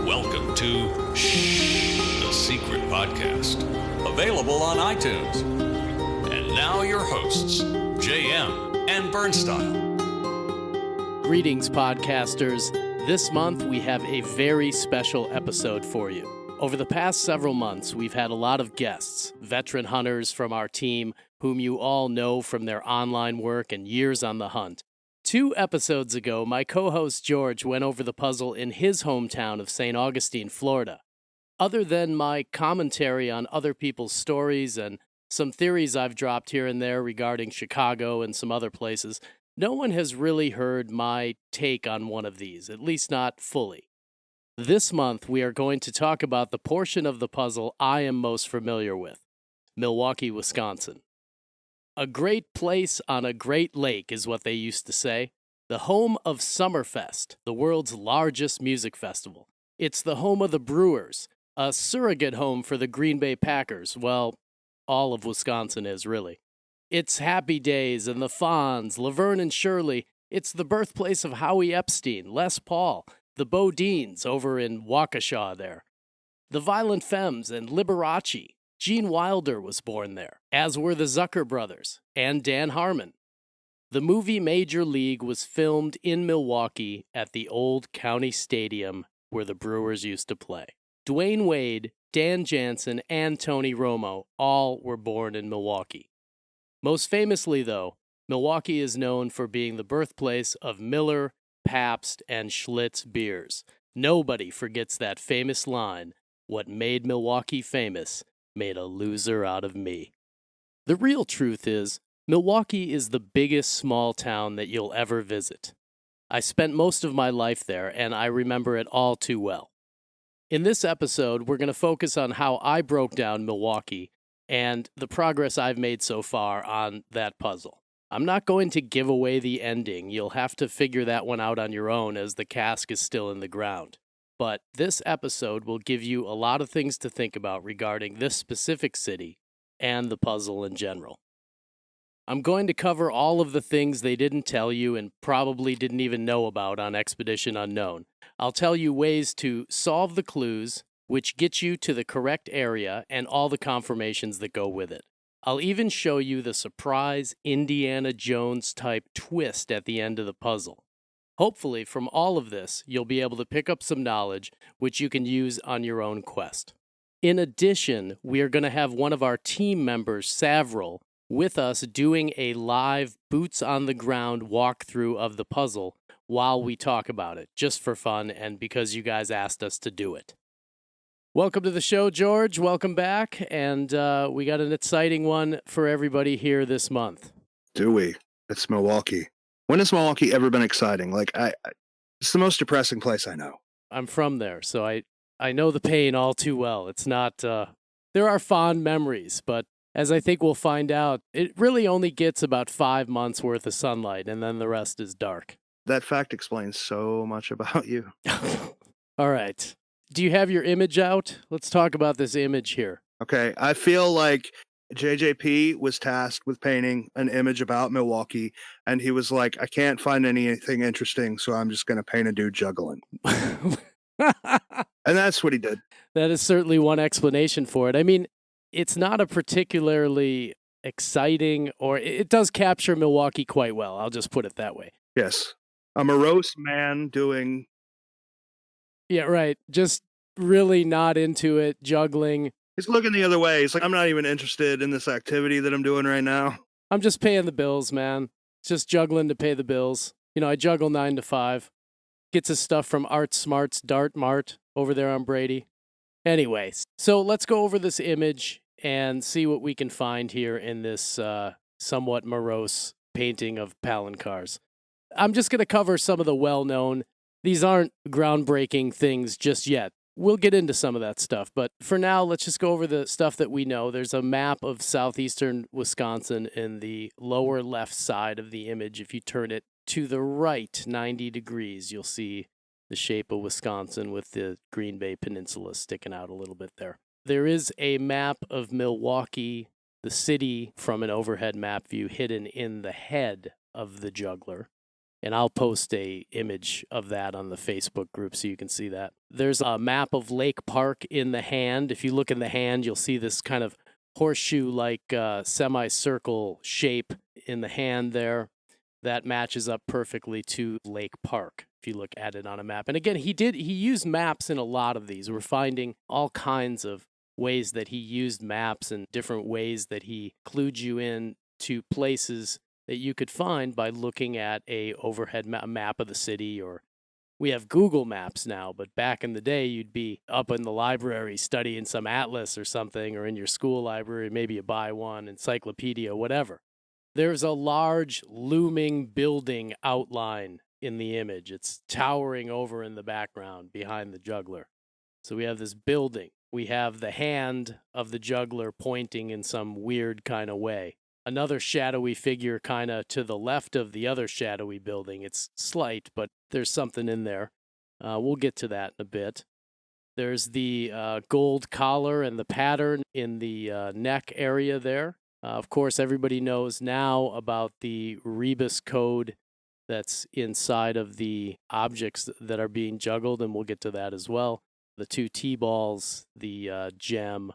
Welcome to Shhh, the Secret Podcast, available on iTunes. And now your hosts, JM and Bernstyle. Greetings, podcasters. This month, we have a very special episode for you. Over the past several months, we've had a lot of guests, veteran hunters from our team, whom you all know from their online work and years on the hunt. 2 episodes ago, my co-host George went over the puzzle in his hometown of St. Augustine, Florida. Other than my commentary on other people's stories and some theories I've dropped here and there regarding Chicago and some other places, no one has really heard my take on one of these, at least not fully. This month, we are going to talk about the portion of the puzzle I am most familiar with, Milwaukee, Wisconsin. A great place on a great lake is what they used to say. The home of Summerfest, the world's largest music festival. It's the home of the Brewers, a surrogate home for the Green Bay Packers. Well, all of Wisconsin is, really. It's Happy Days and the Fonz, Laverne and Shirley. It's the birthplace of Howie Epstein, Les Paul, the Bodines over in Waukesha there. The Violent Femmes and Liberace. Gene Wilder was born there, as were the Zucker brothers and Dan Harmon. The movie Major League was filmed in Milwaukee at the old county stadium where the Brewers used to play. Dwayne Wade, Dan Jansen, and Tony Romo all were born in Milwaukee. Most famously, though, Milwaukee is known for being the birthplace of Miller, Pabst, and Schlitz beers. Nobody forgets that famous line, "What made Milwaukee famous made a loser out of me." The real truth is, Milwaukee is the biggest small town that you'll ever visit. I spent most of my life there, and I remember it all too well. In this episode, we're going to focus on how I broke down Milwaukee and the progress I've made so far on that puzzle. I'm not going to give away the ending. You'll have to figure that one out on your own as the cask is still in the ground. But this episode will give you a lot of things to think about regarding this specific city and the puzzle in general. I'm going to cover all of the things they didn't tell you and probably didn't even know about on Expedition Unknown. I'll tell you ways to solve the clues, which get you to the correct area and all the confirmations that go with it. I'll even show you the surprise Indiana Jones-type twist at the end of the puzzle. Hopefully, from all of this, you'll be able to pick up some knowledge which you can use on your own quest. In addition, we are going to have one of our team members, Savrel, with us doing a live boots-on-the-ground walkthrough of the puzzle while we talk about it, just for fun and because you guys asked us to do it. Welcome to the show, George. Welcome back. And we got an exciting one for everybody here this month. Do we? It's Milwaukee. When has Milwaukee ever been exciting? It's the most depressing place I know. I'm from there, so I know the pain all too well. It's not, there are fond memories, but as I think we'll find out, it really only gets about 5 months worth of sunlight, and then the rest is dark. That fact explains so much about you. All right. Do you have your image out? Let's talk about this image here. Okay, I feel like JJP was tasked with painting an image about Milwaukee, and he was like, I can't find anything interesting, so I'm just going to paint a dude juggling. And that's what he did. That is certainly one explanation for it. I mean, it's not a particularly exciting, or it does capture Milwaukee quite well. I'll just put it that way. Yes. A morose man doing... Yeah, right. Just really not into it, juggling. He's looking the other way. He's like, I'm not even interested in this activity that I'm doing right now. I'm just paying the bills, man. Just juggling to pay the bills. You know, I juggle 9 to 5. Gets his stuff from Art Smart's Dart Mart over there on Brady. Anyway, so let's go over this image and see what we can find here in this somewhat morose painting of Palancars. I'm just going to cover some of the well-known. These aren't groundbreaking things just yet. We'll get into some of that stuff, but for now, let's just go over the stuff that we know. There's a map of southeastern Wisconsin in the lower left side of the image. If you turn it to the right 90 degrees, you'll see the shape of Wisconsin with the Green Bay Peninsula sticking out a little bit there. There is a map of Milwaukee, the city, from an overhead map view hidden in the head of the juggler. And I'll post a image of that on the Facebook group so you can see that. There's a map of Lake Park in the hand. If you look in the hand, you'll see this kind of horseshoe-like semicircle shape in the hand there. That matches up perfectly to Lake Park if you look at it on a map. And again, he used maps in a lot of these. We're finding all kinds of ways that he used maps and different ways that he clued you in to places that you could find by looking at a overhead map of the city. Or we have Google Maps now, but back in the day, you'd be up in the library studying some atlas or something, or in your school library, maybe you buy one, encyclopedia, whatever. There's a large looming building outline in the image. It's towering over in the background behind the juggler. So we have this building. We have the hand of the juggler pointing in some weird kind of way. Another shadowy figure kind of to the left of the other shadowy building. It's slight, but there's something in there. We'll get to that in a bit. There's the gold collar and the pattern in the neck area there. Of course, everybody knows now about the rebus code that's inside of the objects that are being juggled, and we'll get to that as well. The 2 T-balls, the gem,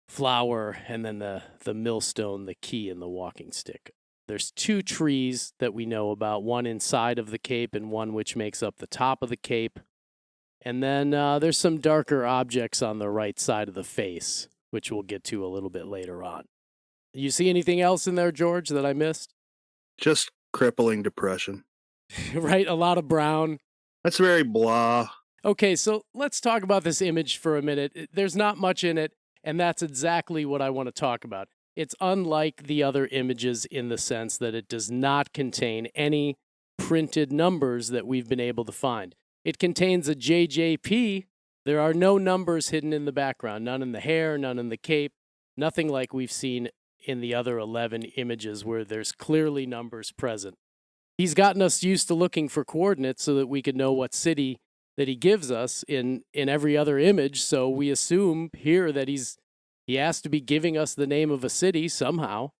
flower, and then the millstone, the key, and the walking stick. There's 2 trees that we know about, one inside of the cape and one which makes up the top of the cape. And then there's some darker objects on the right side of the face, which we'll get to a little bit later on. You see anything else in there, George, that I missed? Just crippling depression. Right? A lot of brown. That's very blah. Okay, so let's talk about this image for a minute. There's not much in it, and that's exactly what I want to talk about. It's unlike the other images in the sense that it does not contain any printed numbers that we've been able to find. It contains a JJP. There are no numbers hidden in the background, none in the hair, none in the cape, nothing like we've seen in the other 11 images where there's clearly numbers present. He's gotten us used to looking for coordinates so that we could know what city that he gives us in every other image, so we assume here that he has to be giving us the name of a city somehow.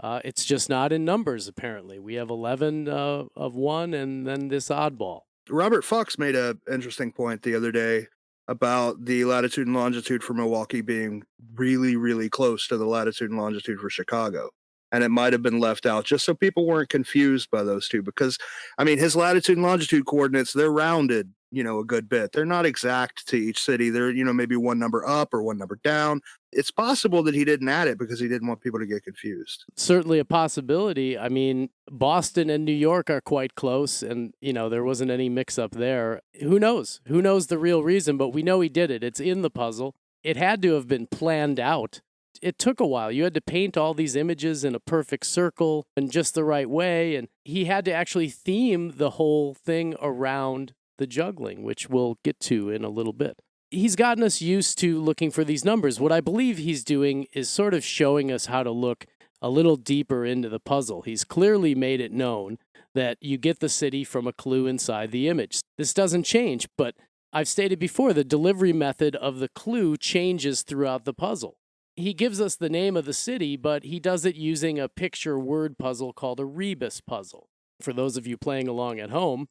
It's just not in numbers, apparently. We have 11 of one and then this oddball. Robert Fox made an interesting point the other day about the latitude and longitude for Milwaukee being really, really close to the latitude and longitude for Chicago. And it might have been left out just so people weren't confused by those two. Because, I mean, his latitude and longitude coordinates, they're rounded, a good bit. They're not exact to each city. They're, maybe one number up or one number down. It's possible that he didn't add it because he didn't want people to get confused. Certainly a possibility. I mean, Boston and New York are quite close, and, there wasn't any mix-up there. Who knows? Who knows the real reason? But we know he did it. It's in the puzzle. It had to have been planned out. It took a while. You had to paint all these images in a perfect circle in just the right way, and he had to actually theme the whole thing around the juggling, which we'll get to in a little bit. He's gotten us used to looking for these numbers. What I believe he's doing is sort of showing us how to look a little deeper into the puzzle. He's clearly made it known that you get the city from a clue inside the image. This doesn't change, but I've stated before, the delivery method of the clue changes throughout the puzzle. He gives us the name of the city, but he does it using a picture word puzzle called a rebus puzzle. For those of you playing along at home,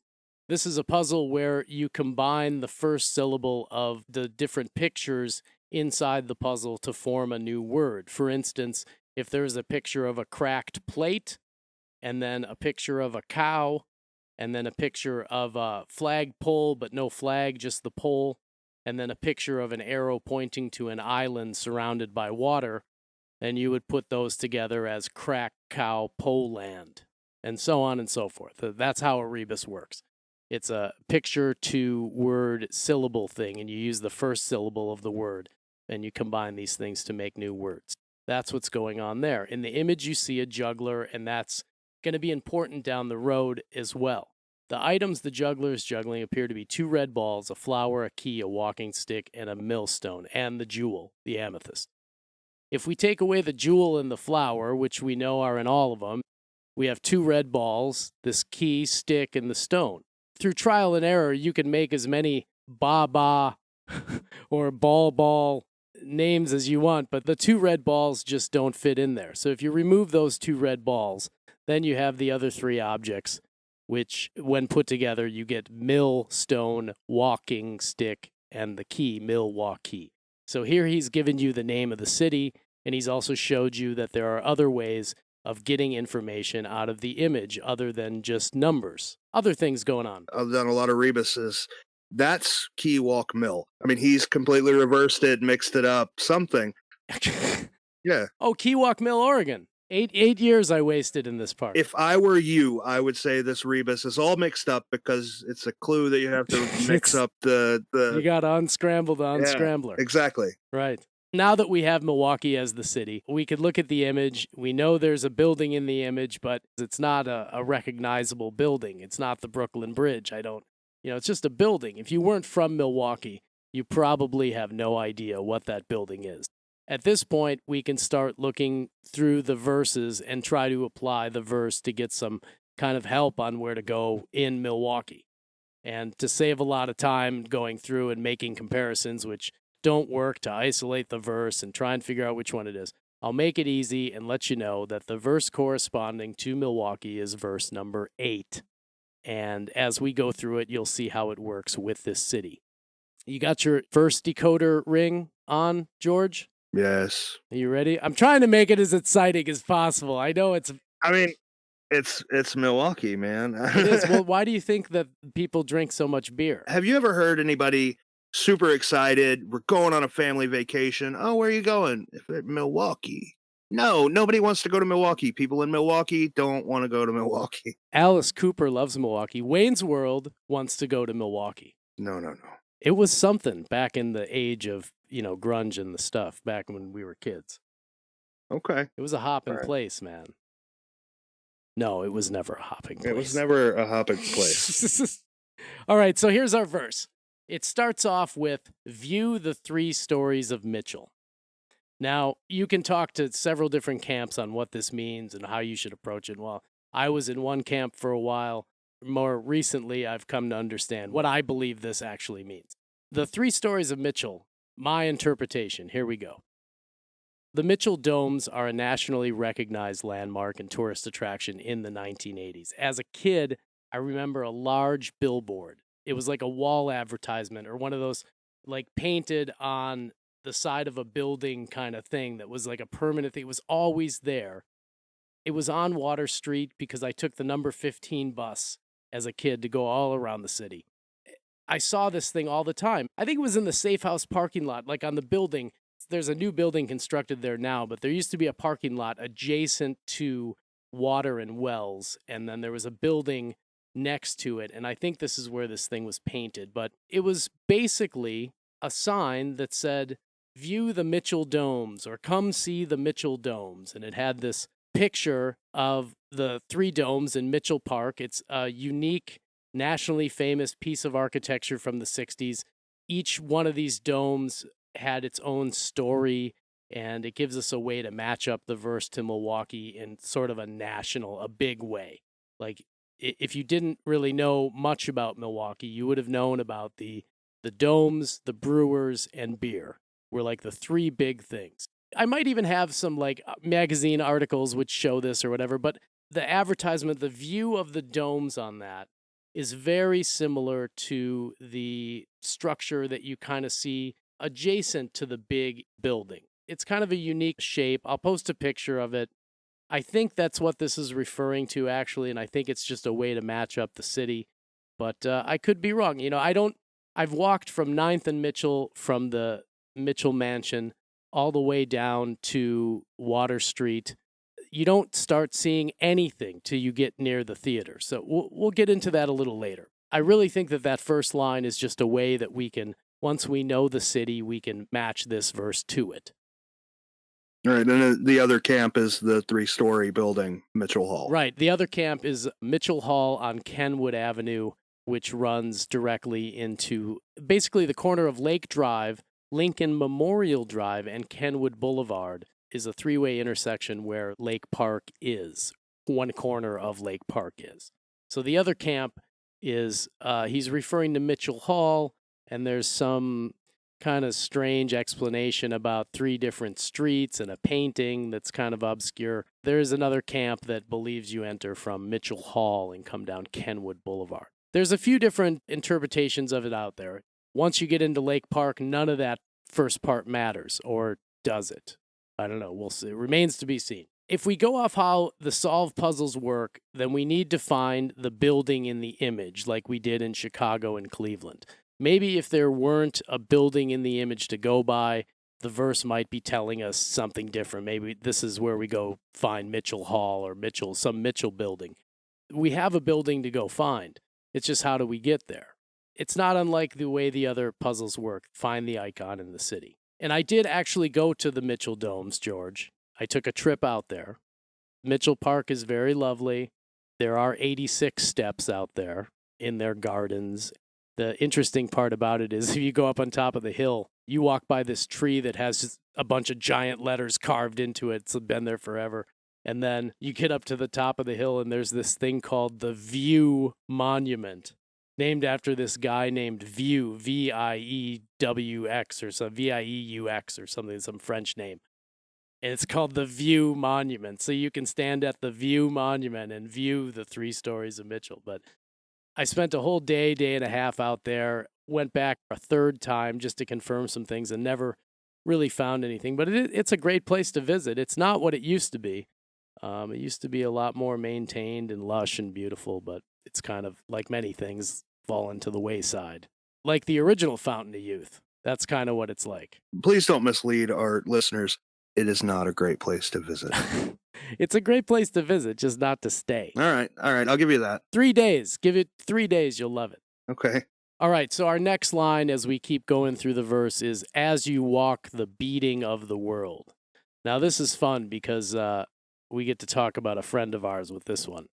this is a puzzle where you combine the first syllable of the different pictures inside the puzzle to form a new word. For instance, if there's a picture of a cracked plate, and then a picture of a cow, and then a picture of a flagpole, but no flag, just the pole, and then a picture of an arrow pointing to an island surrounded by water, and you would put those together as crack cow pole land, and so on and so forth. That's how a rebus works. It's a picture to word syllable thing, and you use the first syllable of the word, and you combine these things to make new words. That's what's going on there. In the image, you see a juggler, and that's going to be important down the road as well. The items the juggler is juggling appear to be 2 red balls, a flower, a key, a walking stick, and a millstone, and the jewel, the amethyst. If we take away the jewel and the flower, which we know are in all of them, we have 2 red balls, this key, stick, and the stone. Through trial and error, you can make as many ba-ba or ball names as you want, but the 2 red balls just don't fit in there. So if you remove those 2 red balls, then you have the other 3 objects which when put together, you get millstone, walking stick, and the key, Milwaukee. So here he's given you the name of the city, and he's also showed you that there are other ways of getting information out of the image other than just numbers, other things going on. I've done a lot of rebuses. That's Key Walk Mill. I mean, he's completely reversed it, mixed it up, something. Yeah. Oh, Keewalk Mill, Oregon. 8 years I wasted in this park. If I were you, I would say this rebus is all mixed up because it's a clue that you have to mix up the. You got to unscramble the unscrambler. Yeah, exactly. Right. Now that we have Milwaukee as the city, we could look at the image. We know there's a building in the image, but it's not a recognizable building. It's not the Brooklyn Bridge. It's just a building. If you weren't from Milwaukee, you probably have no idea what that building is. At this point, we can start looking through the verses and try to apply the verse to get some kind of help on where to go in Milwaukee. And to save a lot of time going through and making comparisons, which don't work, to isolate the verse and try and figure out which one it is, I'll make it easy and let you know that the verse corresponding to Milwaukee is verse number 8. And as we go through it, you'll see how it works with this city. You got your first decoder ring on, George? Yes. Are you ready? I'm trying to make it as exciting as possible. I know it's... I mean, it's Milwaukee, man. It is. Well, why do you think that people drink so much beer? Have you ever heard anybody super excited? We're going on a family vacation. Oh, where are you going? Milwaukee. No, nobody wants to go to Milwaukee. People in Milwaukee don't want to go to Milwaukee. Alice Cooper loves Milwaukee. Wayne's World wants to go to Milwaukee. No. It was something back in the age of, grunge and the stuff back when we were kids. Okay. It was a hopping place, man. No, it was never a hopping place. It was never a hopping place. All right, so here's our verse. It starts off with, view the 3 stories of Mitchell. Now, you can talk to several different camps on what this means and how you should approach it. Well, I was in one camp for a while. More recently, I've come to understand what I believe this actually means. The 3 stories of Mitchell, my interpretation, here we go. The Mitchell Domes are a nationally recognized landmark and tourist attraction in the 1980s. As a kid, I remember a large billboard. It was like a wall advertisement or one of those like painted on the side of a building kind of thing that was like a permanent thing. It was always there. It was on Water Street because I took the number 15 bus as a kid to go all around the city. I saw this thing all the time. I think it was in the Safe House parking lot, like on the building. There's a new building constructed there now, but there used to be a parking lot adjacent to Water and Wells, and then there was a building next to it, and I think this is where this thing was painted. But it was basically a sign that said, view the Mitchell Domes, or come see the Mitchell Domes, and it had this picture of the 3 domes in Mitchell Park. It's a unique, nationally famous piece of architecture from the 60s. Each one of these domes had its own story, and it gives us a way to match up the verse to Milwaukee in sort of a big way. Like, if you didn't really know much about Milwaukee, you would have known about the domes, the brewers, and beer were like the 3 big things. I might even have some like magazine articles which show this or whatever, but the advertisement, the view of the domes on that is very similar to the structure that you kind of see adjacent to the big building. It's kind of a unique shape. I'll post a picture of it. I think that's what this is referring to, actually, and I think it's just a way to match up the city. But I could be wrong. I've walked from 9th and Mitchell, from the Mitchell Mansion, all the way down to Water Street. You don't start seeing anything till you get near the theater. So we'll get into that a little later. I really think that first line is just a way that we can, once we know the city, we can match this verse to it. All right, then the other camp is the 3-story building, Mitchell Hall. Right, the other camp is Mitchell Hall on Kenwood Avenue, which runs directly into basically the corner of Lake Drive, Lincoln Memorial Drive, and Kenwood Boulevard is a 3-way intersection where Lake Park is. One corner of Lake Park is. So the other camp is, he's referring to Mitchell Hall, and there's some kind of strange explanation about 3 different streets and a painting that's kind of obscure. There's another camp that believes you enter from Mitchell Hall and come down Kenwood Boulevard. There's a few different interpretations of it out there. Once you get into Lake Park, none of that first part matters, or does it? I don't know. We'll see. It remains to be seen. If we go off how the solved puzzles work, then we need to find the building in the image like we did in Chicago and Cleveland. Maybe if there weren't a building in the image to go by, the verse might be telling us something different. Maybe this is where we go find Mitchell Hall or some Mitchell building. We have a building to go find. It's just how do we get there? It's not unlike the way the other puzzles work. Find the icon in the city. And I did actually go to the Mitchell Domes, George. I took a trip out there. Mitchell Park is very lovely. There are 86 steps out there in their gardens. The interesting part about it is if you go up on top of the hill, you walk by this tree that has just a bunch of giant letters carved into it. It's been there forever. And then you get up to the top of the hill and there's this thing called the View Monument, named after this guy named View, V-I-E-W-X or some V-I-E-U-X or something, some French name. And it's called the View Monument. So you can stand at the View Monument and view the 3 stories of Mitchell. But I spent a whole day and a half out there, went back a 3rd time just to confirm some things and never really found anything. But it's a great place to visit. It's not what it used to be. It used to be a lot more maintained and lush and beautiful, but it's kind of, like many things, fallen to the wayside. Like the original Fountain of Youth. That's kind of what it's like. Please don't mislead our listeners. It is not a great place to visit. It's a great place to visit, just not to stay. All right. I'll give you that. 3 days. Give it 3 days. You'll love it. Okay. All right. So our next line as we keep going through the verse is, as you walk the beating of the world. Now, this is fun because we get to talk about a friend of ours with this one.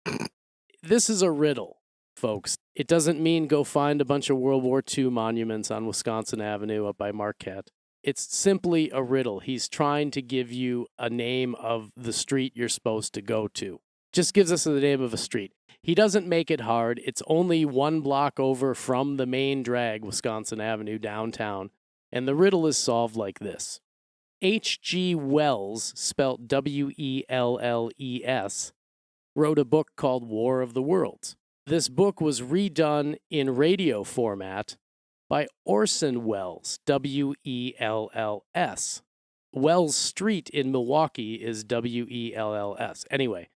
This is a riddle, folks. It doesn't mean go find a bunch of World War II monuments on Wisconsin Avenue up by Marquette. It's simply a riddle. He's trying to give you a name of the street you're supposed to go to. Just gives us the name of a street. He doesn't make it hard. It's only 1 block over from the main drag, Wisconsin Avenue, downtown. And the riddle is solved like this. H.G. Wells, spelt W-E-L-L-E-S, wrote a book called War of the Worlds. This book was redone in radio format by Orson Welles, W-E-L-L-S. Wells Street in Milwaukee is W-E-L-L-S. Anyway,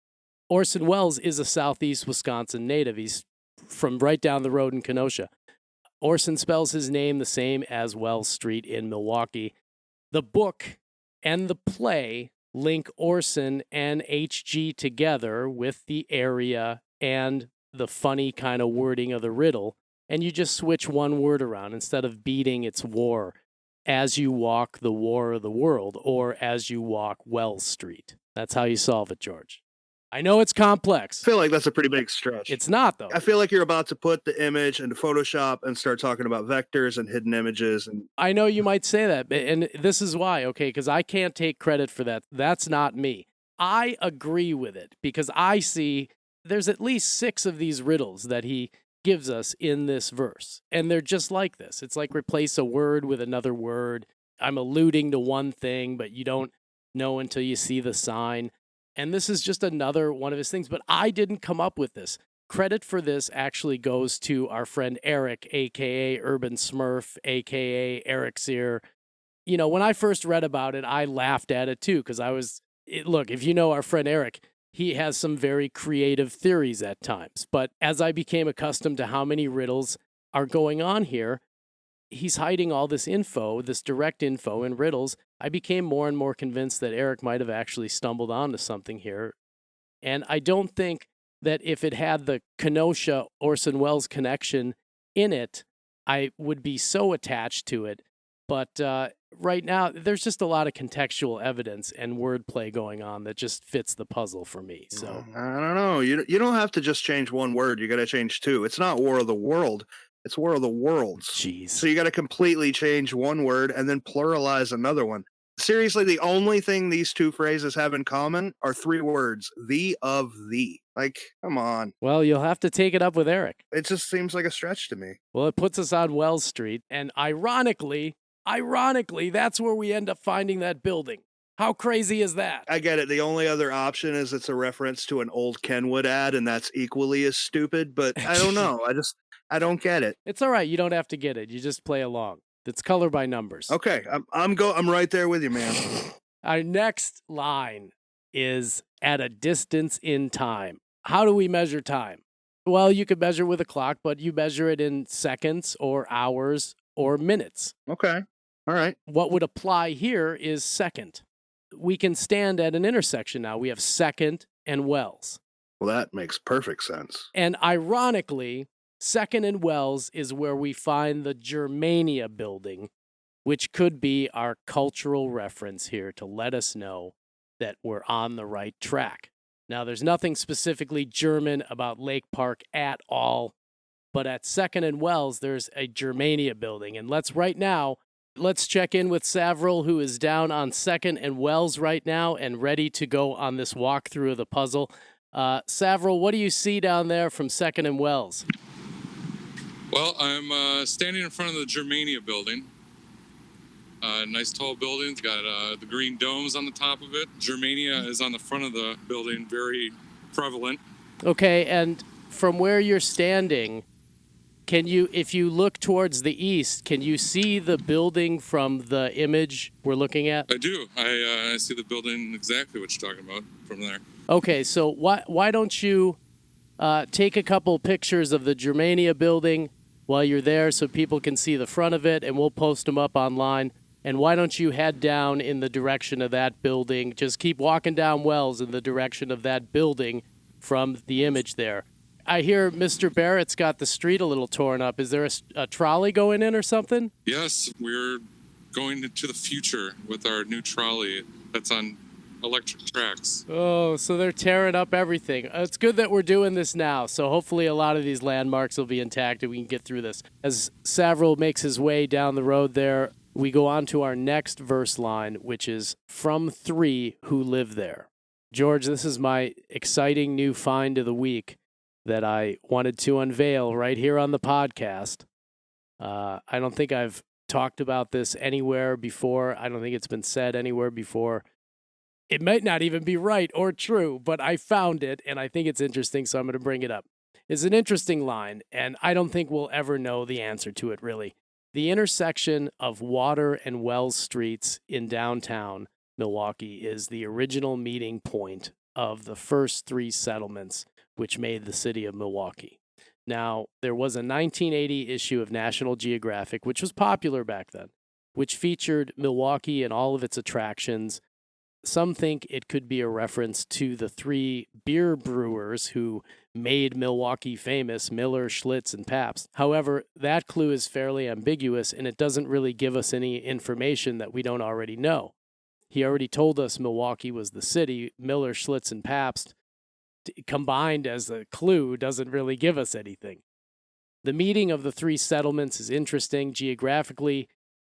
Orson Welles is a southeast Wisconsin native. He's from right down the road in Kenosha. Orson spells his name the same as Wells Street in Milwaukee. The book and the play link Orson and H.G. together with the area and the funny kind of wording of the riddle, and you just switch one word around. Instead of beating, it's war. As you walk the war of the world, or as you walk Wells Street. That's how you solve it, George. I know it's complex. I feel like that's a pretty big stretch. It's not, though. I feel like you're about to put the image into Photoshop and start talking about vectors and hidden images. And I know you might say that, and this is why, okay, because I can't take credit for that. That's not me. I agree with it because I see there's at least 6 of these riddles that he gives us in this verse, and they're just like this. It's like replace a word with another word. I'm alluding to one thing, but you don't know until you see the sign. And this is just another one of his things, but I didn't come up with this. Credit for this actually goes to our friend Eric, a.k.a. Urban Smurf, a.k.a. Eric Sear. You know, when I first read about it, I laughed at it too, because look, if you know our friend Eric, he has some very creative theories at times. But as I became accustomed to how many riddles are going on here, he's hiding all this info, this direct info in riddles. I became more and more convinced that Eric might have actually stumbled onto something here. And I don't think that if it had the Kenosha Orson Welles connection in it, I would be so attached to it. But right now, there's just a lot of contextual evidence and wordplay going on that just fits the puzzle for me. So I don't know. You don't have to just change one word. You got to change 2. It's not War of the World. It's War of the Worlds. Jeez. So you got to completely change one word and then pluralize another one. Seriously, the only thing these 2 phrases have in common are 3 words. The, of, the. Like, come on. Well, you'll have to take it up with Eric. It just seems like a stretch to me. Well, it puts us on Wells Street. And ironically, Ironically, that's where we end up finding that building. How crazy is that? I get it. The only other option is it's a reference to an old Kenwood ad, and that's equally as stupid, but I don't know. I don't get it. It's all right. You don't have to get it. You just play along. It's color by numbers. Okay, I'm right there with you, man. Our next line is at a distance in time. How do we measure time? Well, you could measure with a clock, but you measure it in seconds or hours or minutes. Okay. All right. What would apply here is second. We can stand at an intersection now. We have Second and Wells. Well, that makes perfect sense. And ironically, Second and Wells is where we find the Germania building, which could be our cultural reference here to let us know that we're on the right track. Now, there's nothing specifically German about Lake Park at all, but at Second and Wells, there's a Germania building. And let's check in with Savrel, who is down on Second and Wells right now and ready to go on this walkthrough of the puzzle. Savrel, what do you see down there from Second and Wells? Well, I'm standing in front of the Germania building. Nice tall building. It's got the green domes on the top of it. Germania is on the front of the building, very prevalent. Okay, and from where you're standing, if you look towards the east, can you see the building from the image we're looking at? I do. I see the building exactly what you're talking about from there. Okay, so why don't you take a couple pictures of the Germania building while you're there so people can see the front of it, and we'll post them up online. And why don't you head down in the direction of that building? Just keep walking down Wells in the direction of that building from the image there. I hear Mr. Barrett's got the street a little torn up. Is there a trolley going in or something? Yes, we're going into the future with our new trolley that's on electric tracks. Oh, so they're tearing up everything. It's good that we're doing this now, so hopefully a lot of these landmarks will be intact and we can get through this. As Savrel makes his way down the road there, we go on to our next verse line, which is from 3 who live there. George, this is my exciting new find of the week that I wanted to unveil right here on the podcast. I don't think I've talked about this anywhere before. I don't think it's been said anywhere before. It might not even be right or true, but I found it, and I think it's interesting, so I'm going to bring it up. It's an interesting line, and I don't think we'll ever know the answer to it, really. The intersection of Water and Wells Streets in downtown Milwaukee is the original meeting point of the first 3 settlements which made the city of Milwaukee. Now, there was a 1980 issue of National Geographic, which was popular back then, which featured Milwaukee and all of its attractions. Some think it could be a reference to the 3 beer brewers who made Milwaukee famous, Miller, Schlitz, and Pabst. However, that clue is fairly ambiguous, and it doesn't really give us any information that we don't already know. He already told us Milwaukee was the city. Miller, Schlitz, and Pabst combined as a clue doesn't really give us anything. The meeting of the 3 settlements is interesting geographically.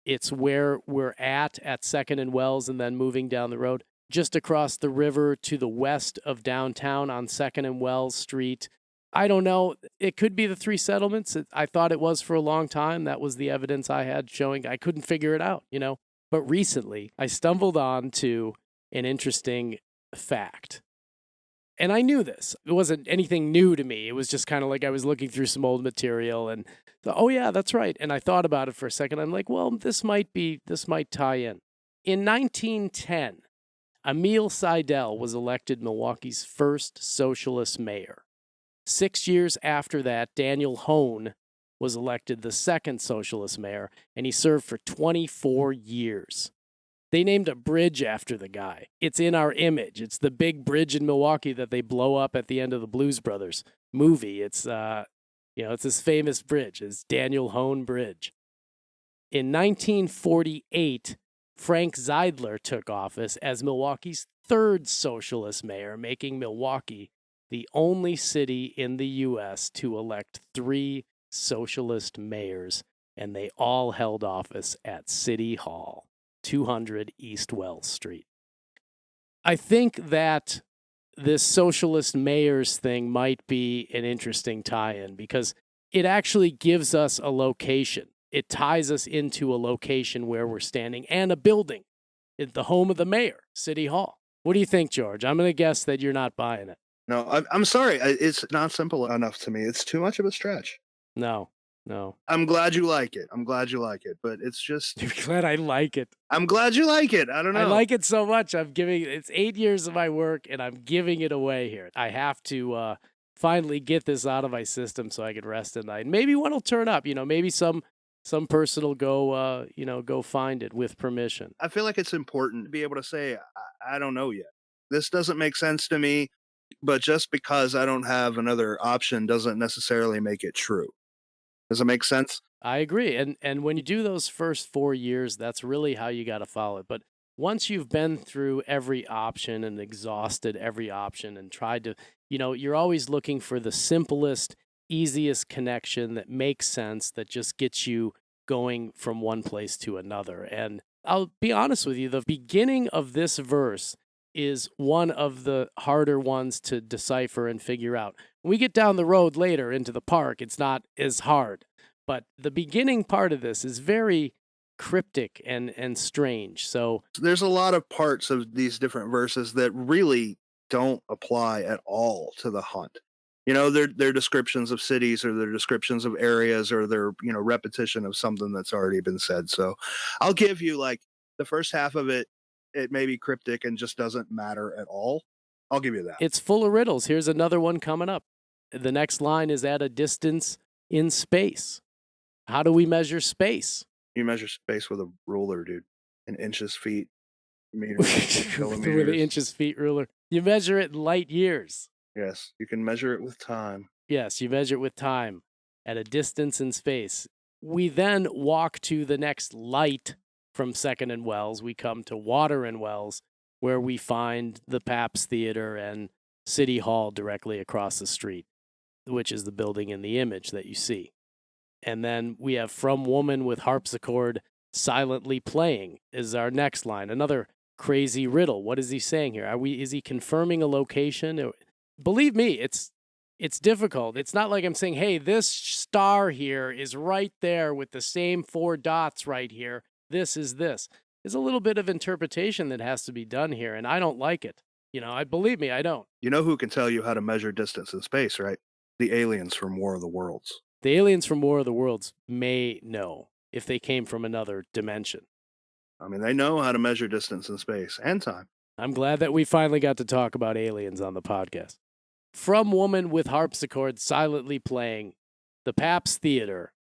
It's where we're at Second and Wells and then moving down the road. Just across the river to the west of downtown on Second and Wells Street. I don't know. It could be the 3 settlements. I thought it was for a long time. That was the evidence I had showing. I couldn't figure it out, But recently, I stumbled on to an interesting fact. And I knew this. It wasn't anything new to me. It was just kind of like I was looking through some old material and thought, oh yeah, that's right. And I thought about it for a second. I'm like, well, this might tie in. In 1910, Emil Seidel was elected Milwaukee's first socialist mayor. 6 years after that, Daniel Hone was elected the second socialist mayor, and he served for 24 years. They named a bridge after the guy. It's in our image. It's the big bridge in Milwaukee that they blow up at the end of the Blues Brothers movie. It's it's this famous bridge. It's Daniel Hone Bridge. In 1948, Frank Zeidler took office as Milwaukee's third socialist mayor, making Milwaukee the only city in the U.S. to elect 3 socialist mayors, and they all held office at City Hall, 200 East Wells Street. I think that this socialist mayors thing might be an interesting tie-in because it actually gives us a location. it ties us into a location where we're standing and a building. It's the home of the mayor, City Hall. What do you think, George? I'm going to guess that you're not buying it. No, I'm sorry. It's not simple enough to me. It's too much of a stretch. No. I'm glad you like it. But it's just. You're glad I like it. I'm glad you like it. I don't know. I like it so much. It's 8 years of my work, and I'm giving it away here. I have to finally get this out of my system so I can rest at night. Maybe one will turn up. Maybe some person will go, go find it with permission. I feel like it's important to be able to say, I don't know yet. This doesn't make sense to me, but just because I don't have another option doesn't necessarily make it true. Does it make sense? I agree. And when you do those first 4 years, that's really how you got to follow it. But once you've been through every option and exhausted every option and tried to, you're always looking for the simplest, easiest connection that makes sense, that just gets you going from one place to another. And I'll be honest with you, the beginning of this verse is one of the harder ones to decipher and figure out. When we get down the road later into the park, it's not as hard. But the beginning part of this is very cryptic and strange. So there's a lot of parts of these different verses that really don't apply at all to the hunt. They're descriptions of cities, or they're descriptions of areas, or they're, repetition of something that's already been said. So I'll give you the first half of it. It may be cryptic and just doesn't matter at all. I'll give you that. It's full of riddles. Here's another one coming up. The next line is at a distance in space. How do we measure space? You measure space with a ruler, dude. In inches, feet, meters, kilometers. With an inches, feet ruler. You measure it in light years. Yes, you can measure it with time. Yes, you measure it with time at a distance in space. We then walk to the next light from 2nd and Wells. We come to Water and Wells, where we find the Pabst Theater and City Hall directly across the street, which is the building in the image that you see. And then we have From Woman with Harpsichord Silently Playing is our next line. Another crazy riddle. What is he saying here? Is he confirming a location? Believe me, it's difficult. It's not like I'm saying, hey, this star here is right there with the same 4 dots right here. This is this. There's a little bit of interpretation that has to be done here, and I don't like it. Believe me, I don't. You know who can tell you how to measure distance in space, right? The aliens from War of the Worlds. The aliens from War of the Worlds may know if they came from another dimension. I mean, they know how to measure distance in space and time. I'm glad that we finally got to talk about aliens on the podcast. From Woman with Harpsichord Silently Playing, the Pabst Theater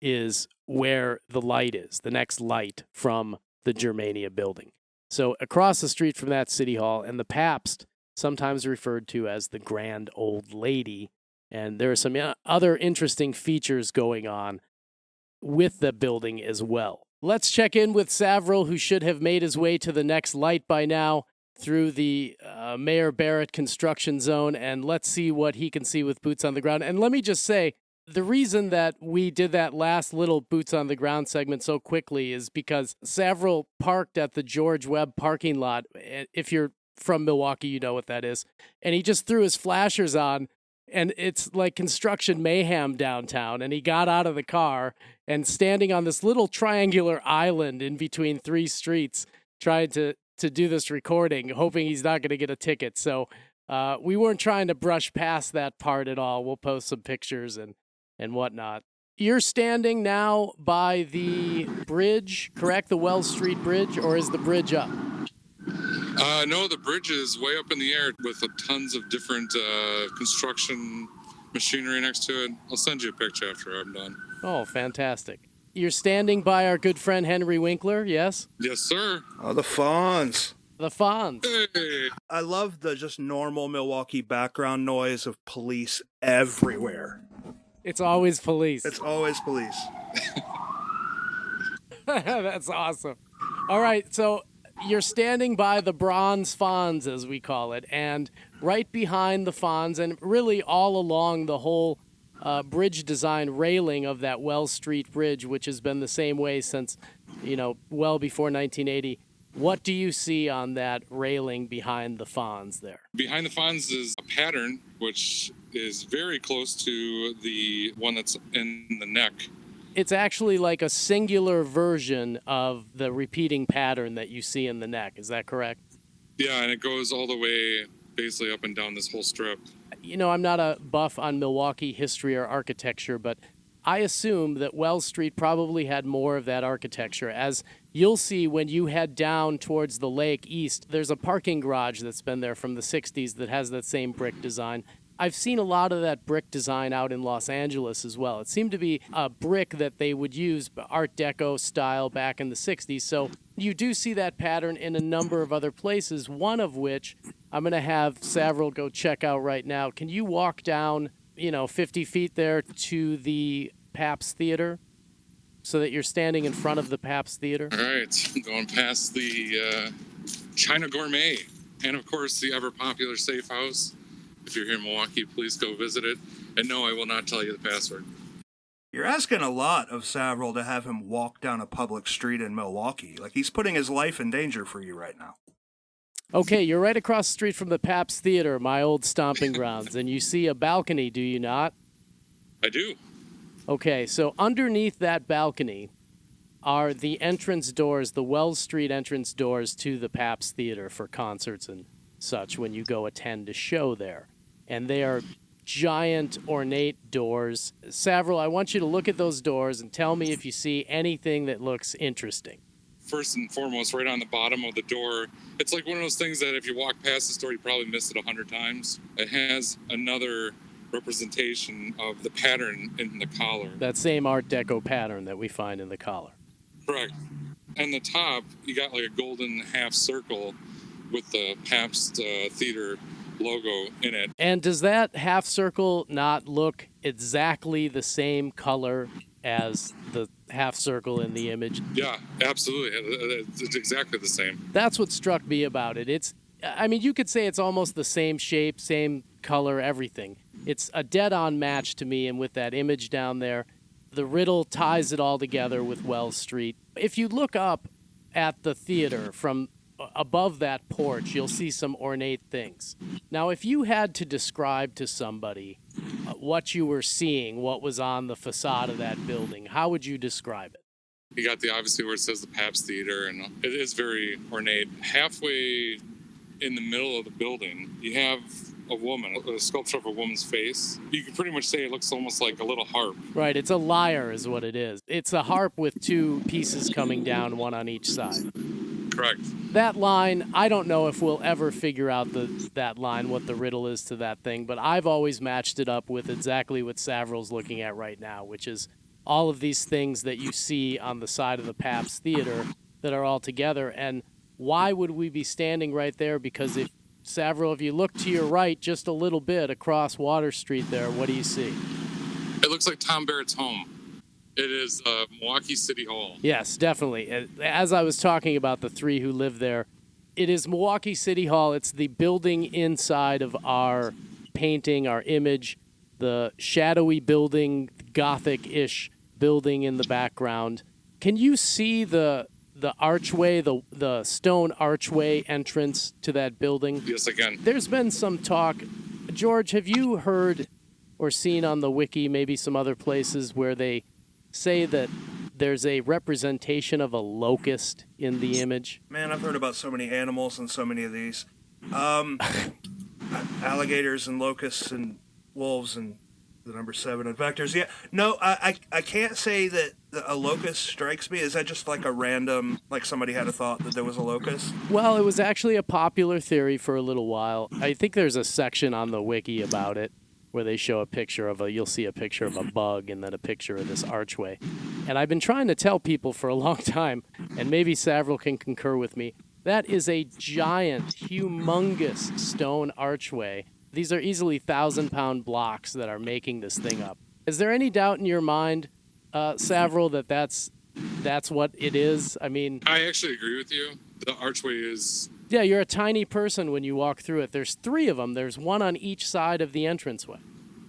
is where the light is, the next light from the Germania building. So across the street from that City Hall, and the Pabst, sometimes referred to as the Grand Old Lady. And there are some other interesting features going on with the building as well. Let's check in with Savrel, who should have made his way to the next light by now through the Mayor Barrett construction zone, and let's see what he can see with boots on the ground. And let me just say, the reason that we did that last little boots on the ground segment so quickly is because Savrel parked at the George Webb parking lot. If you're from Milwaukee, you know what that is. And he just threw his flashers on, and it's like construction mayhem downtown. And he got out of the car and standing on this little triangular island in between 3 streets, trying to do this recording, hoping he's not going to get a ticket. So we weren't trying to brush past that part at all. We'll post some pictures and whatnot. You're standing now by the bridge, correct? The Wells Street Bridge, or is the bridge up? No, the bridge is way up in the air with tons of different construction machinery next to it. I'll send you a picture after I'm done. Oh, fantastic. You're standing by our good friend Henry Winkler, yes? Yes, sir. Oh, the Fonz. The Fonz. Hey. I love the just normal Milwaukee background noise of police everywhere. It's always police. It's always police. That's awesome. All right, so you're standing by the bronze Fonz, as we call it, and right behind the Fonz, and really all along the whole bridge design railing of that Wells Street Bridge, which has been the same way since, well before 1980. What do you see on that railing behind the Fonz there? Behind the Fonz is a pattern, which is very close to the one that's in the neck it's actually like a singular version of the repeating pattern that you see in the neck. Is that correct? Yeah, and it goes all the way basically up and down this whole strip. You know, I'm not a buff on Milwaukee history or architecture, but I assume that Wells Street probably had more of that architecture. As you'll see when you head down towards the lake east, there's a parking garage that's been there from the 60s that has that same brick design. I've seen a lot of that brick design out in Los Angeles as well. It seemed to be a brick that they would use Art Deco style back in the 60s. So you do see that pattern in a number of other places, one of which I'm going to have Savrel go check out right now. Can you walk down, 50 feet there to the Pabst Theater so that you're standing in front of the Pabst Theater? All right, going past the China Gourmet and, of course, the ever-popular Safe House. If you're here in Milwaukee, please go visit it. And no, I will not tell you the password. You're asking a lot of Savrel to have him walk down a public street in Milwaukee. Like, he's putting his life in danger for you right now. Okay, you're right across the street from the Pabst Theater, my old stomping grounds, and you see a balcony, do you not? I do. Okay, so underneath that balcony are the entrance doors, the Wells Street entrance doors to the Pabst Theater for concerts and such when you go attend a show there. And they are giant, ornate doors. Savrel, I want you to look at those doors and tell me if you see anything that looks interesting. First and foremost, right on the bottom of the door, it's like one of those things that if you walk past the store, you probably missed it 100 times. It has another representation of the pattern in the collar. That same Art Deco pattern that we find in the collar. Correct. And the top, you got like a golden half circle with the Pabst Theater logo in it. And does that half circle not look exactly the same color as the half circle in the image? Yeah, absolutely. It's exactly the same. That's what struck me about it. You could say it's almost the same shape, same color, everything. It's a dead-on match to me, and with that image down there, the riddle ties it all together with Wells Street. If you look up at the theater from above that porch, you'll see some ornate things. Now, if you had to describe to somebody what you were seeing, what was on the facade of that building, how would you describe it? You got obviously where it says the Pabst Theater, and it is very ornate. Halfway in the middle of the building, you have a woman, a sculpture of a woman's face. You can pretty much say it looks almost like a little harp. Right, it's a lyre is what it is. It's a harp with two pieces coming down, one on each side. Correct. That line, I don't know if we'll ever figure out that line, what the riddle is to that thing, but I've always matched it up with exactly what Savrel's looking at right now, which is all of these things that you see on the side of the Pabst Theater that are all together. And why would we be standing right there? Because Savrel, if you look to your right just a little bit across Water Street there, what do you see? It looks like Tom Barrett's home. It is Milwaukee City Hall. Yes, definitely. As I was talking about the three who live there, it is Milwaukee City Hall. It's the building inside of our painting, our image, the shadowy building, Gothic-ish building in the background. Can you see the archway, the stone archway entrance to that building? Yes, I can. There's been some talk. George, have you heard or seen on the wiki, maybe some other places, where they say that there's a representation of a locust in the image? Man, I've heard about so many animals and so many of these. Alligators and locusts and wolves and the number 7 and vectors. Yeah, no, I can't say that a locust strikes me. Is that just like a random, like somebody had a thought that there was a locust? Well, it was actually a popular theory for a little while. I think there's a section on the wiki about it where they show you'll see a picture of a bug and then a picture of this archway. And I've been trying to tell people for a long time, and maybe Savrel can concur with me, that is a giant, humongous stone archway. These are easily 1,000-pound blocks that are making this thing up. Is there any doubt in your mind, Savrel, that that's what it is? I mean, I actually agree with you. The archway is... Yeah, you're a tiny person when you walk through it. There's 3 of them. There's one on each side of the entranceway.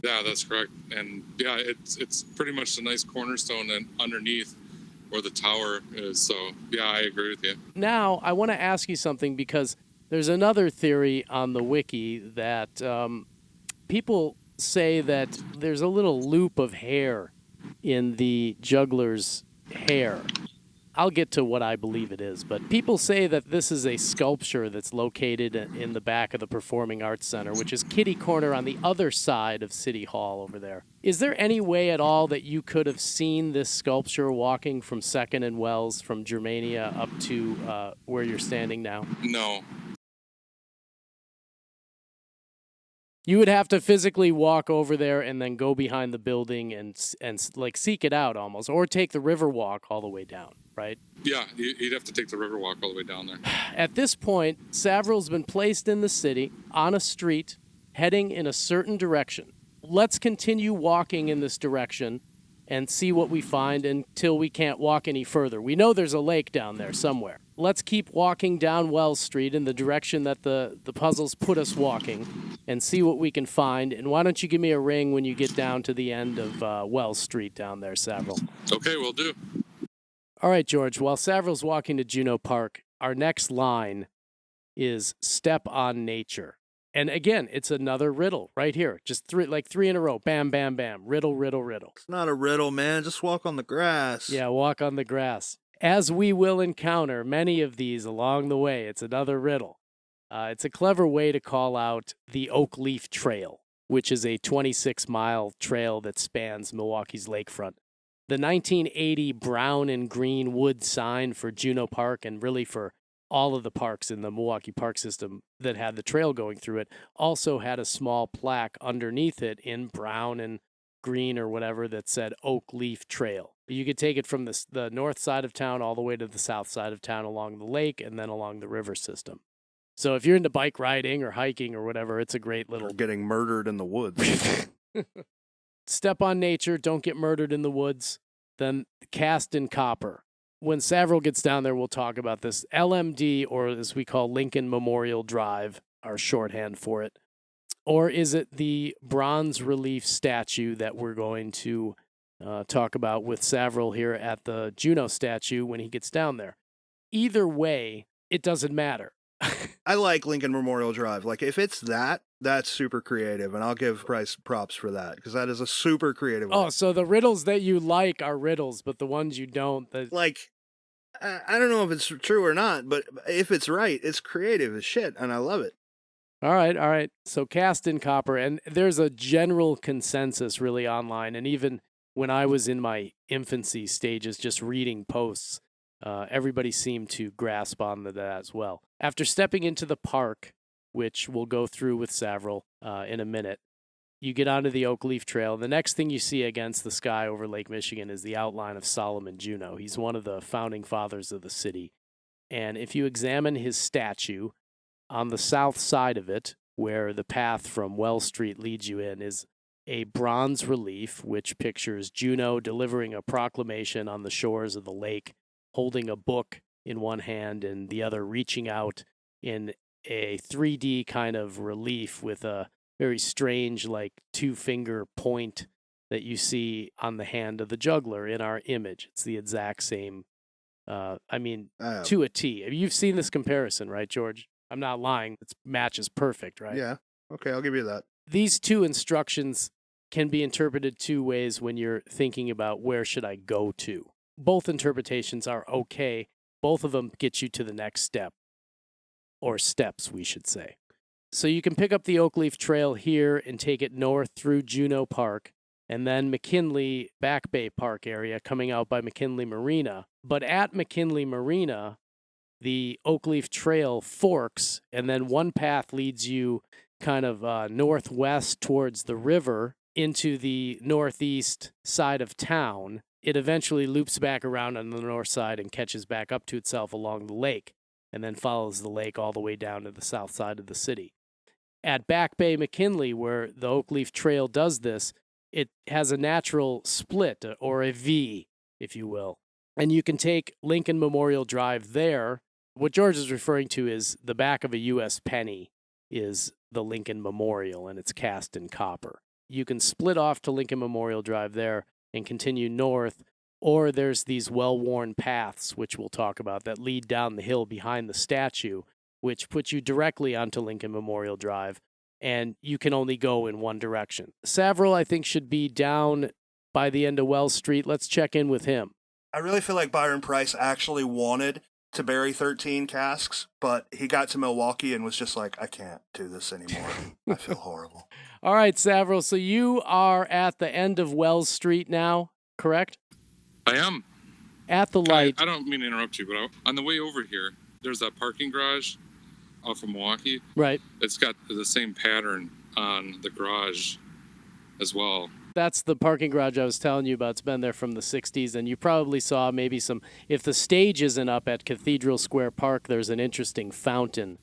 Yeah, that's correct. And yeah, it's pretty much the nice cornerstone and underneath where the tower is. So yeah, I agree with you. Now, I want to ask you something, because there's another theory on the wiki that people say that there's a little loop of hair in the juggler's hair. I'll get to what I believe it is, but people say that this is a sculpture that's located in the back of the Performing Arts Center, which is kitty corner on the other side of City Hall over there. Is there any way at all that you could have seen this sculpture walking from 2nd and Wells from Germania up to where you're standing now? No. You would have to physically walk over there and then go behind the building and like seek it out almost, or take the river walk all the way down, right? Yeah, you'd have to take the river walk all the way down there. At this point, Savrel's been placed in the city on a street heading in a certain direction. Let's continue walking in this direction and see what we find until we can't walk any further. We know there's a lake down there somewhere. Let's keep walking down Wells Street in the direction that the puzzles put us walking and see what we can find. And why don't you give me a ring when you get down to the end of Wells Street down there, Savrel? Okay, will do. All right, George. While Savrel's walking to Juneau Park, our next line is step on nature. And again, it's another riddle right here. Just three in a row. Bam, bam, bam. Riddle, riddle, riddle. It's not a riddle, man. Just walk on the grass. Yeah, walk on the grass. As we will encounter many of these along the way, it's another riddle. It's a clever way to call out the Oak Leaf Trail, which is a 26-mile trail that spans Milwaukee's lakefront. The 1980 brown and green wood sign for Juneau Park, and really for all of the parks in the Milwaukee Park system that had the trail going through it, also had a small plaque underneath it in brown and green or whatever that said Oak Leaf Trail. You could take it from the north side of town all the way to the south side of town along the lake and then along the river system. So if you're into bike riding or hiking or whatever, it's a great little... Or getting murdered in the woods. Step on nature, don't get murdered in the woods. Then cast in copper. When Savrel gets down there, we'll talk about this. LMD, or as we call Lincoln Memorial Drive, our shorthand for it. Or is it the bronze relief statue that we're going to talk about with Savrel here at the Juneau statue when he gets down there? Either way, it doesn't matter. I like Lincoln Memorial Drive. Like, if it's that's super creative, and I'll give Price props for that, because that is a super creative one. Oh, so the riddles that you like are riddles, but the ones you don't... Like, I don't know if it's true or not, but if it's right, it's creative as shit, and I love it. All right. So cast in copper, and there's a general consensus really online, and even when I was in my infancy stages just reading posts, everybody seemed to grasp on that as well. After stepping into the park, which we'll go through with Savrel in a minute, you get onto the Oak Leaf Trail. The next thing you see against the sky over Lake Michigan is the outline of Solomon Juneau. He's one of the founding fathers of the city. And if you examine his statue, on the south side of it, where the path from Wells Street leads you in, is a bronze relief which pictures Juneau delivering a proclamation on the shores of the lake, holding a book in one hand and the other reaching out in a 3D kind of relief with a very strange, like, two-finger point that you see on the hand of the juggler in our image. It's the exact same, to a T. You've seen this comparison, right, George? I'm not lying. It matches perfect, right? Yeah. Okay, I'll give you that. These two instructions can be interpreted two ways when you're thinking about where should I go to. Both interpretations are okay. Both of them get you to the next step, or steps, we should say. So you can pick up the Oak Leaf Trail here and take it north through Juneau Park, and then McKinley Back Bay Park area coming out by McKinley Marina. But at McKinley Marina, the Oak Leaf Trail forks, and then one path leads you kind of northwest towards the river into the northeast side of town. It eventually loops back around on the north side and catches back up to itself along the lake, and then follows the lake all the way down to the south side of the city. At Back Bay McKinley, where the Oak Leaf Trail does this, it has a natural split, or a V, if you will. And you can take Lincoln Memorial Drive there. What George is referring to is the back of a U.S. penny is the Lincoln Memorial, and it's cast in copper. You can split off to Lincoln Memorial Drive there and continue north, or there's these well-worn paths, which we'll talk about, that lead down the hill behind the statue, which puts you directly onto Lincoln Memorial Drive, and you can only go in one direction. Savrel, I think, should be down by the end of Wells Street. Let's check in with him. I really feel like Byron Price actually wanted to bury 13 casks, but he got to Milwaukee and was just like, I can't do this anymore. I feel horrible. All right, Savrel, so you are at the end of Wells Street now, correct? I am. At the light. I don't mean to interrupt you, but on the way over here, there's that parking garage off of Milwaukee. Right. It's got the same pattern on the garage as well. That's the parking garage I was telling you about. It's been there from the 60s, and you probably saw maybe some, if the stage isn't up at Cathedral Square Park, there's an interesting fountain.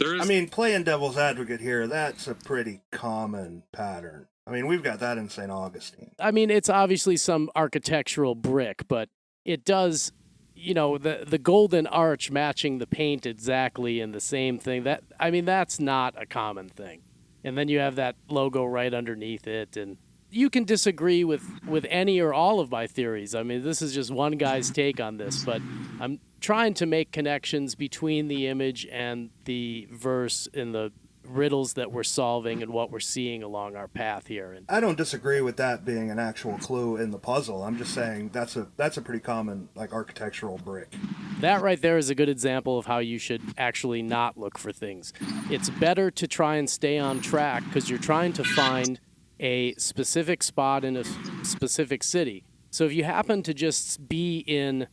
I mean, playing devil's advocate here, that's a pretty common pattern. I mean, we've got that in St. Augustine. I mean, it's obviously some architectural brick, but it does, the golden arch matching the paint exactly and the same thing. That's not a common thing. And then you have that logo right underneath it, and you can disagree with any or all of my theories. I mean, this is just one guy's take on this, but I'm trying to make connections between the image and the verse in the riddles that we're solving and what we're seeing along our path here. And I don't disagree with that being an actual clue in the puzzle. I'm just saying that's a pretty common architectural brick. That right there is a good example of how you should actually not look for things. It's better to try and stay on track because you're trying to find a specific spot in a specific city. So if you happen to just be in,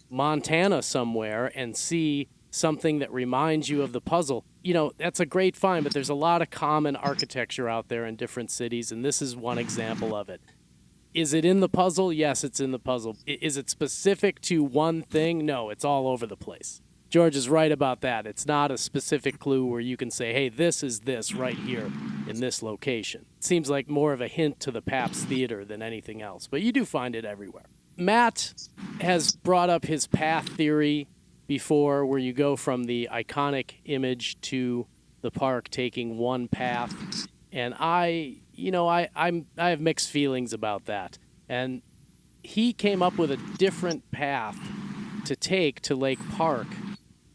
Montana somewhere and see something that reminds you of the puzzle, that's a great find, but there's a lot of common architecture out there in different cities, and this is one example of it. Is it in the puzzle? Yes, it's in the puzzle. Is it specific to one thing? No, it's all over the place. George is right about that. It's not a specific clue where you can say, hey, this is this right here in this location. It seems like more of a hint to the Pabst Theater than anything else, but you do find it everywhere. Matt has brought up his path theory before, where you go from the iconic image to the park taking one path. And I have mixed feelings about that. And he came up with a different path to take to Lake Park.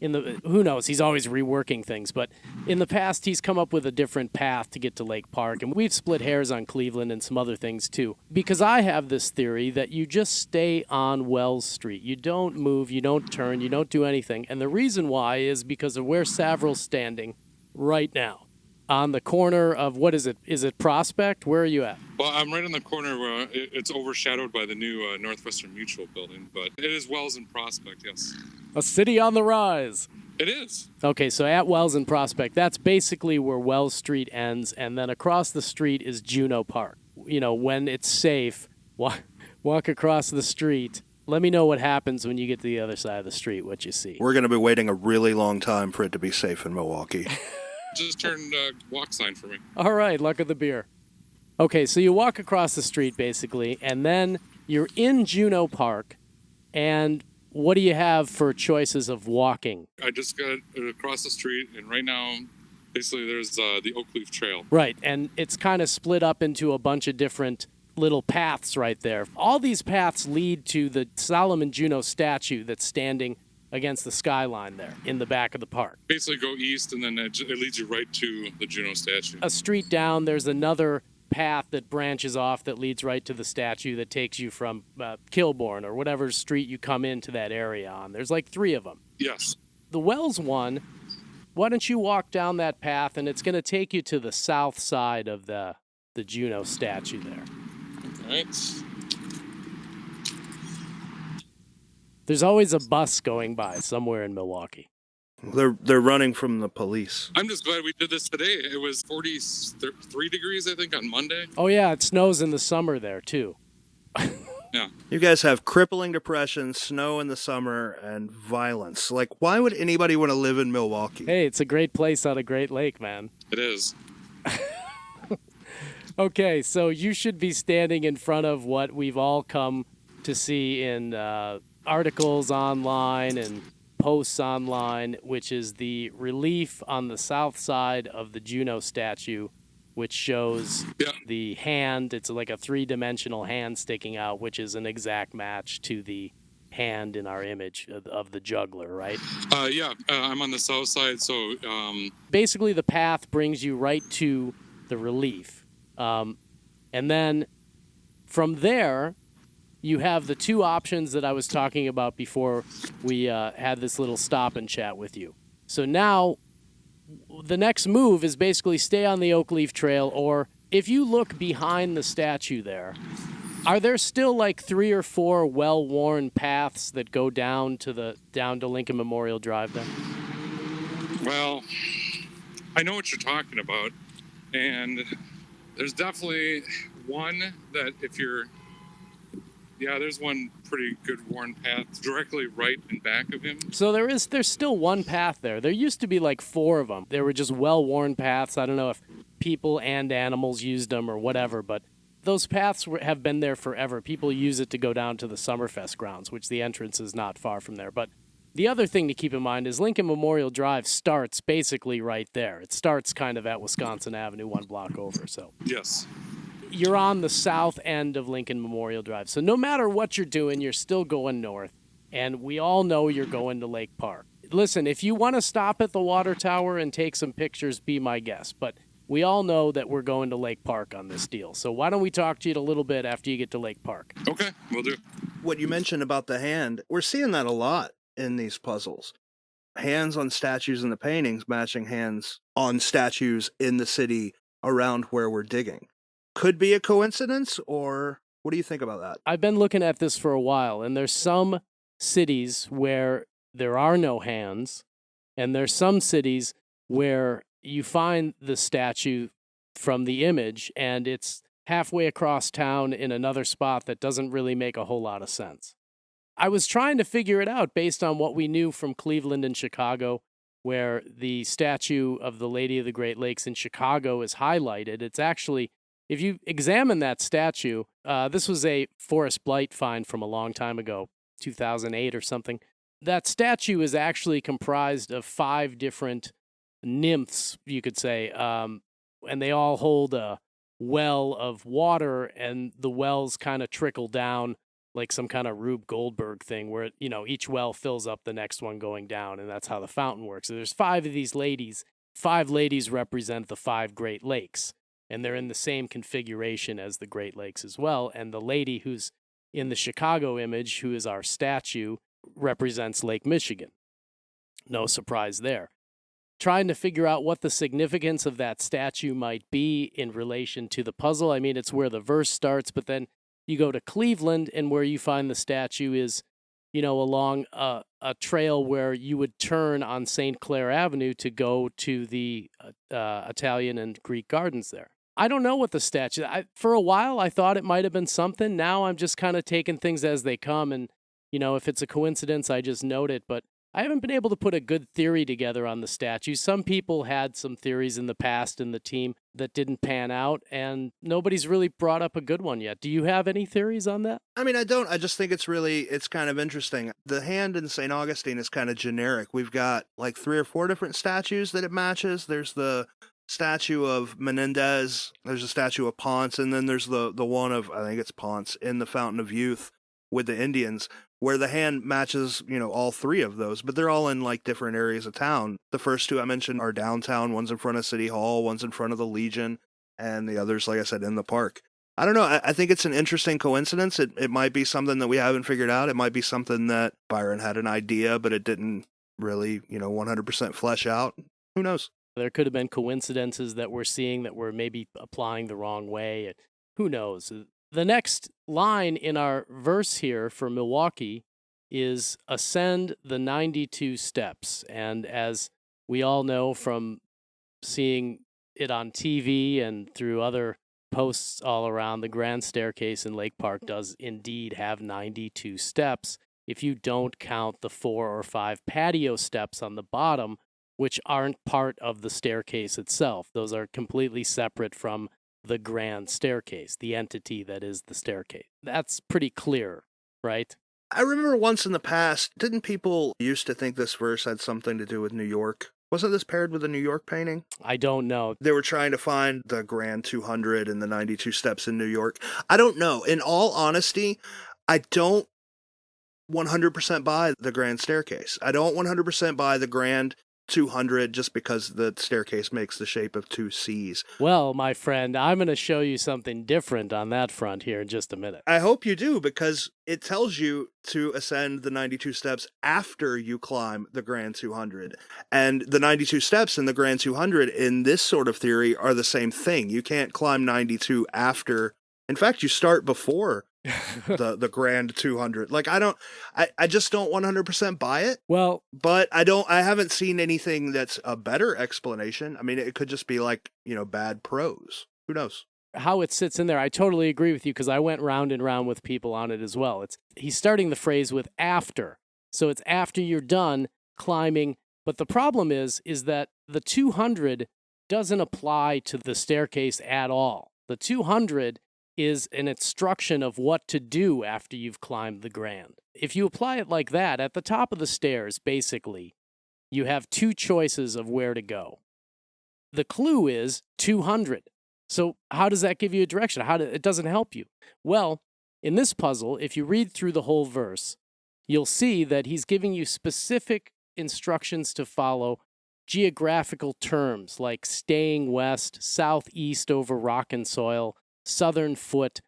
Who knows, he's always reworking things, but in the past he's come up with a different path to get to Lake Park, and we've split hairs on Cleveland and some other things too. Because I have this theory that you just stay on Wells Street. You don't move, you don't turn, you don't do anything. And the reason why is because of where Savrel's standing right now. On the corner of, what is it? Is it Prospect? Where are you at? Well, I'm right in the corner where it's overshadowed by the new Northwestern Mutual building, but it is Wells and Prospect, yes. A city on the rise. It is. Okay, so at Wells and Prospect, that's basically where Wells Street ends, and then across the street is Juneau Park. When it's safe, walk across the street. Let me know what happens when you get to the other side of the street, what you see. We're going to be waiting a really long time for it to be safe in Milwaukee. Just turned walk sign for me. All right, luck of the beer. Okay, so you walk across the street, basically, and then you're in Juneau Park, and what do you have for choices of walking? I just got across the street, and right now, basically, there's the Oak Leaf Trail. Right, and it's kind of split up into a bunch of different little paths right there. All these paths lead to the Solomon Juneau statue that's standing against the skyline there in the back of the park. Basically go east, and then it leads you right to the Juneau statue. A street down, there's another path that branches off that leads right to the statue that takes you from Kilbourne or whatever street you come into that area on. There's like 3 of them. Yes. The Wells one, why don't you walk down that path, and it's going to take you to the south side of the Juneau statue there. All right. There's always a bus going by somewhere in Milwaukee. They're running from the police. I'm just glad we did this today. It was 43 degrees, I think, on Monday. Oh, yeah, it snows in the summer there, too. Yeah. You guys have crippling depression, snow in the summer, and violence. Why would anybody want to live in Milwaukee? Hey, it's a great place on a great lake, man. It is. Okay, so you should be standing in front of what we've all come to see in articles online and posts online, which is the relief on the south side of the Juneau statue, which shows the hand. It's like a 3-dimensional hand sticking out, which is an exact match to the hand in our image of the juggler, right? I'm on the south side, so... Basically, the path brings you right to the relief. And then From there, you have the two options that I was talking about before we had this little stop and chat with you. So now the next move is basically stay on the Oak Leaf Trail, or if you look behind the statue there, are there still like 3 or 4 well-worn paths that go down to Lincoln Memorial Drive there? Well, I know what you're talking about, and there's definitely one that there's one pretty good worn path directly right in back of him. So there's still one path there. There used to be like 4 of them. They were just well-worn paths. I don't know if people and animals used them or whatever, but those paths have been there forever. People use it to go down to the Summerfest grounds, which the entrance is not far from there. But the other thing to keep in mind is Lincoln Memorial Drive starts basically right there. It starts kind of at Wisconsin Avenue, 1 block over. So Yes. you're on the south end of Lincoln Memorial Drive. So no matter what you're doing, you're still going north. And we all know you're going to Lake Park. Listen, if you want to stop at the water tower and take some pictures, be my guest. But we all know that we're going to Lake Park on this deal. So why don't we talk to you a little bit after you get to Lake Park? Okay, we'll do. What you mentioned about the hand, we're seeing that a lot in these puzzles. Hands on statues in the paintings matching hands on statues in the city around where we're digging. Could be a coincidence, or what do you think about that? I've been looking at this for a while, and there's some cities where there are no hands, and there's some cities where you find the statue from the image, and it's halfway across town in another spot that doesn't really make a whole lot of sense. I was trying to figure it out based on what we knew from Cleveland and Chicago, where the statue of the Lady of the Great Lakes in Chicago is highlighted. It's actually, if you examine that statue, this was a Forest Blight find from a long time ago, 2008 or something. That statue is actually comprised of 5 different nymphs, you could say, and they all hold a well of water, and the wells kind of trickle down like some kind of Rube Goldberg thing where, each well fills up the next one going down, and that's how the fountain works. So there's 5 of these ladies. 5 ladies represent the 5 Great Lakes, and they're in the same configuration as the Great Lakes as well. And the lady who's in the Chicago image, who is our statue, represents Lake Michigan. No surprise there. Trying to figure out what the significance of that statue might be in relation to the puzzle. I mean, it's where the verse starts, but then you go to Cleveland, and where you find the statue is, along a trail where you would turn on St. Clair Avenue to go to the Italian and Greek gardens there. I don't know what the statue. For a while, I thought it might have been something. Now I'm just kind of taking things as they come, and if it's a coincidence, I just note it. But I haven't been able to put a good theory together on the statue. Some people had some theories in the past in the team that didn't pan out, and nobody's really brought up a good one yet. Do you have any theories on that? I mean, I don't. I just think it's kind of interesting. The hand in St. Augustine is kind of generic. We've got like 3 or 4 different statues that it matches. There's the statue of Menendez, there's a statue of Ponce, and then there's the one of, I think it's Ponce, in the Fountain of Youth with the Indians, where the hand matches, all 3 of those, but they're all in like different areas of town. The first 2 I mentioned are downtown. One's in front of City Hall, one's in front of the Legion, and the others, like I said, in the park. I don't know. I think it's an interesting coincidence. It might be something that we haven't figured out. It might be something that Byron had an idea, but it didn't really, 100% flesh out. Who knows? There could have been coincidences that we're seeing that we're maybe applying the wrong way. Who knows? The next line in our verse here for Milwaukee is ascend the 92 steps. And as we all know from seeing it on TV and through other posts all around, the grand staircase in Lake Park does indeed have 92 steps if you don't count the 4 or 5 patio steps on the bottom, which aren't part of the staircase itself. Those are completely separate from the grand staircase, the entity that is the staircase. That's pretty clear, right? I remember once in the past, didn't people used to think this verse had something to do with New York? Wasn't this paired with a New York painting? I don't know. They were trying to find the Grand 200 and the 92 steps in New York. I don't know. In all honesty, I don't 100% buy the grand staircase. I don't 100% buy the grand 200 just because the staircase makes the shape of two C's. Well, my friend, I'm going to show you something different on that front here in just a minute. I hope you do, because it tells you to ascend the 92 steps after you climb the Grand 200. And the 92 steps and the Grand 200 in this sort of theory are the same thing. You can't climb 92 after. In fact, you start before the Grand 200. Like, I just don't 100% buy it. Well, but I haven't seen anything that's a better explanation. I mean, it could just be like, bad prose. Who knows? How it sits in there, I totally agree with you, because I went round and round with people on it as well. He's starting the phrase with after. So it's after you're done climbing. But the problem is that the 200 doesn't apply to the staircase at all. The 200 is an instruction of what to do after you've climbed the Grand. If you apply it like that, at the top of the stairs, basically, you have two choices of where to go. The clue is 200. So how does that give you a direction? It doesn't help you. Well, in this puzzle, if you read through the whole verse, you'll see that he's giving you specific instructions to follow, geographical terms like staying west, southeast over rock and soil, southern foot.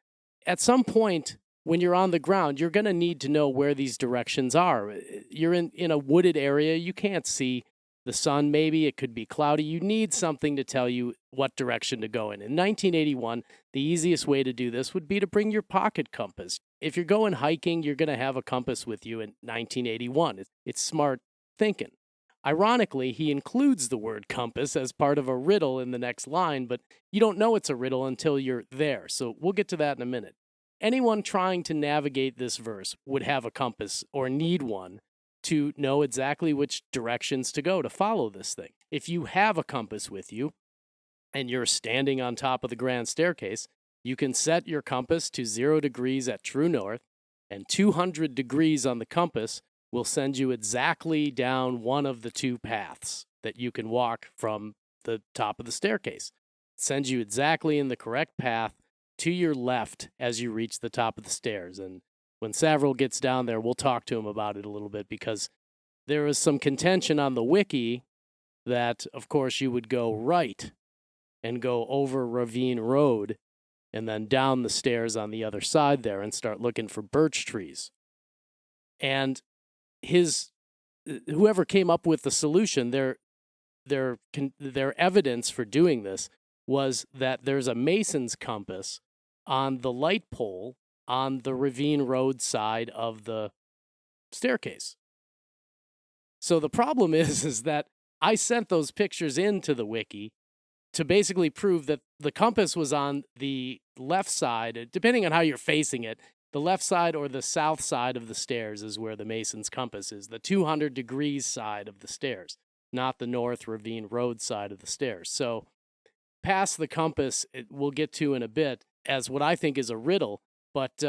At some point, when you're on the ground, you're going to need to know where these directions are. You're in a wooded area. You can't see the sun, maybe. It could be cloudy. You need something to tell you what direction to go in. In 1981, the easiest way to do this would be to bring your pocket compass. If you're going hiking, you're going to have a compass with you in 1981. It's smart thinking. Ironically, he includes the word compass as part of a riddle in the next line, but you don't know it's a riddle until you're there. So we'll get to that in a minute. Anyone trying to navigate this verse would have a compass or need one to know exactly which directions to go to follow this thing. If you have a compass with you and you're standing on top of the Grand Staircase, you can set your compass to 0 degrees at true north, and 200 degrees on the compass will send you exactly down one of the two paths that you can walk from the top of the staircase. It sends you exactly in the correct path to your left as you reach the top of the stairs. And when Savrel gets down there, we'll talk to him about it a little bit, because there is some contention on the wiki that, of course, you would go right and go over Ravine Road and then down the stairs on the other side there and start looking for birch trees. And whoever came up with the solution, their evidence for doing this was that there's a mason's compass on the light pole on the Ravine Road side of the staircase. So the problem is that I sent those pictures into the wiki to basically prove that the compass was on the left side, depending on how you're facing it. The left side or the south side of the stairs is where the mason's compass is, the 200 degrees side of the stairs, not the North Ravine Road side of the stairs. So past the compass, we'll get to in a bit, as what I think is a riddle. But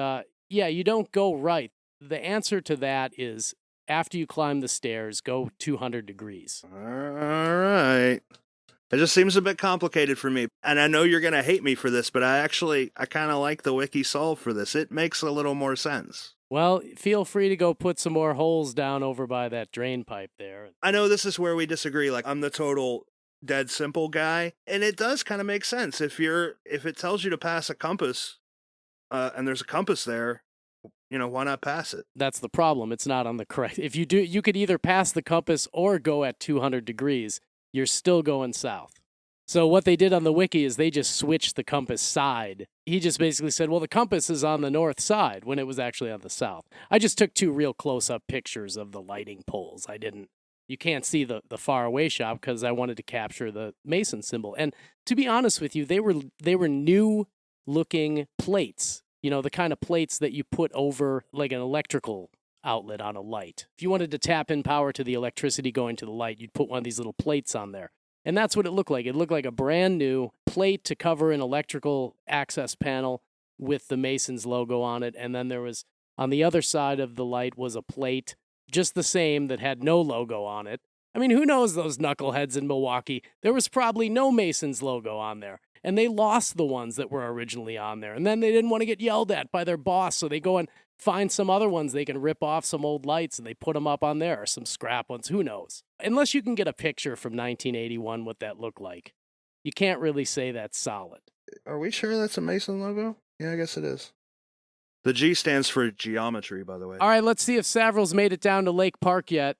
yeah, you don't go right. The answer to that is after you climb the stairs, go 200 degrees. All right. It just seems a bit complicated for me. And I know you're going to hate me for this, but I kind of like the wiki solve for this. It makes a little more sense. Well, feel free to go put some more holes down over by that drain pipe there. I know this is where we disagree. Like, I'm the total dead simple guy. And it does kind of make sense. If it tells you to pass a compass, and there's a compass there, why not pass it? That's the problem. It's not on the correct. If you do, you could either pass the compass or go at 200 degrees. You're still going south. So what they did on the wiki is they just switched the compass side. He just basically said, well, the compass is on the north side when it was actually on the south. I just took two real close-up pictures of the lighting poles. You can't see the far away shot because I wanted to capture the Mason symbol. And to be honest with you, they were new looking plates, the kind of plates that you put over like an electrical outlet on a light. If you wanted to tap in power to the electricity going to the light, you'd put one of these little plates on there. And that's what it looked like. It looked like a brand new plate to cover an electrical access panel with the Masons logo on it. And then there was, on the other side of the light was a plate just the same that had no logo on it. I mean, who knows those knuckleheads in Milwaukee? There was probably no Masons logo on there. And they lost the ones that were originally on there. And then they didn't want to get yelled at by their boss, so they go and find some other ones they can rip off some old lights and they put them up on there, or some scrap ones. Who knows? Unless you can get a picture from 1981 what that looked like, you can't really say that's solid. Are we sure that's a Mason logo? Yeah, I guess it is. The G stands for geometry, by the way. All right, let's see if Savrel's made it down to Lake Park yet.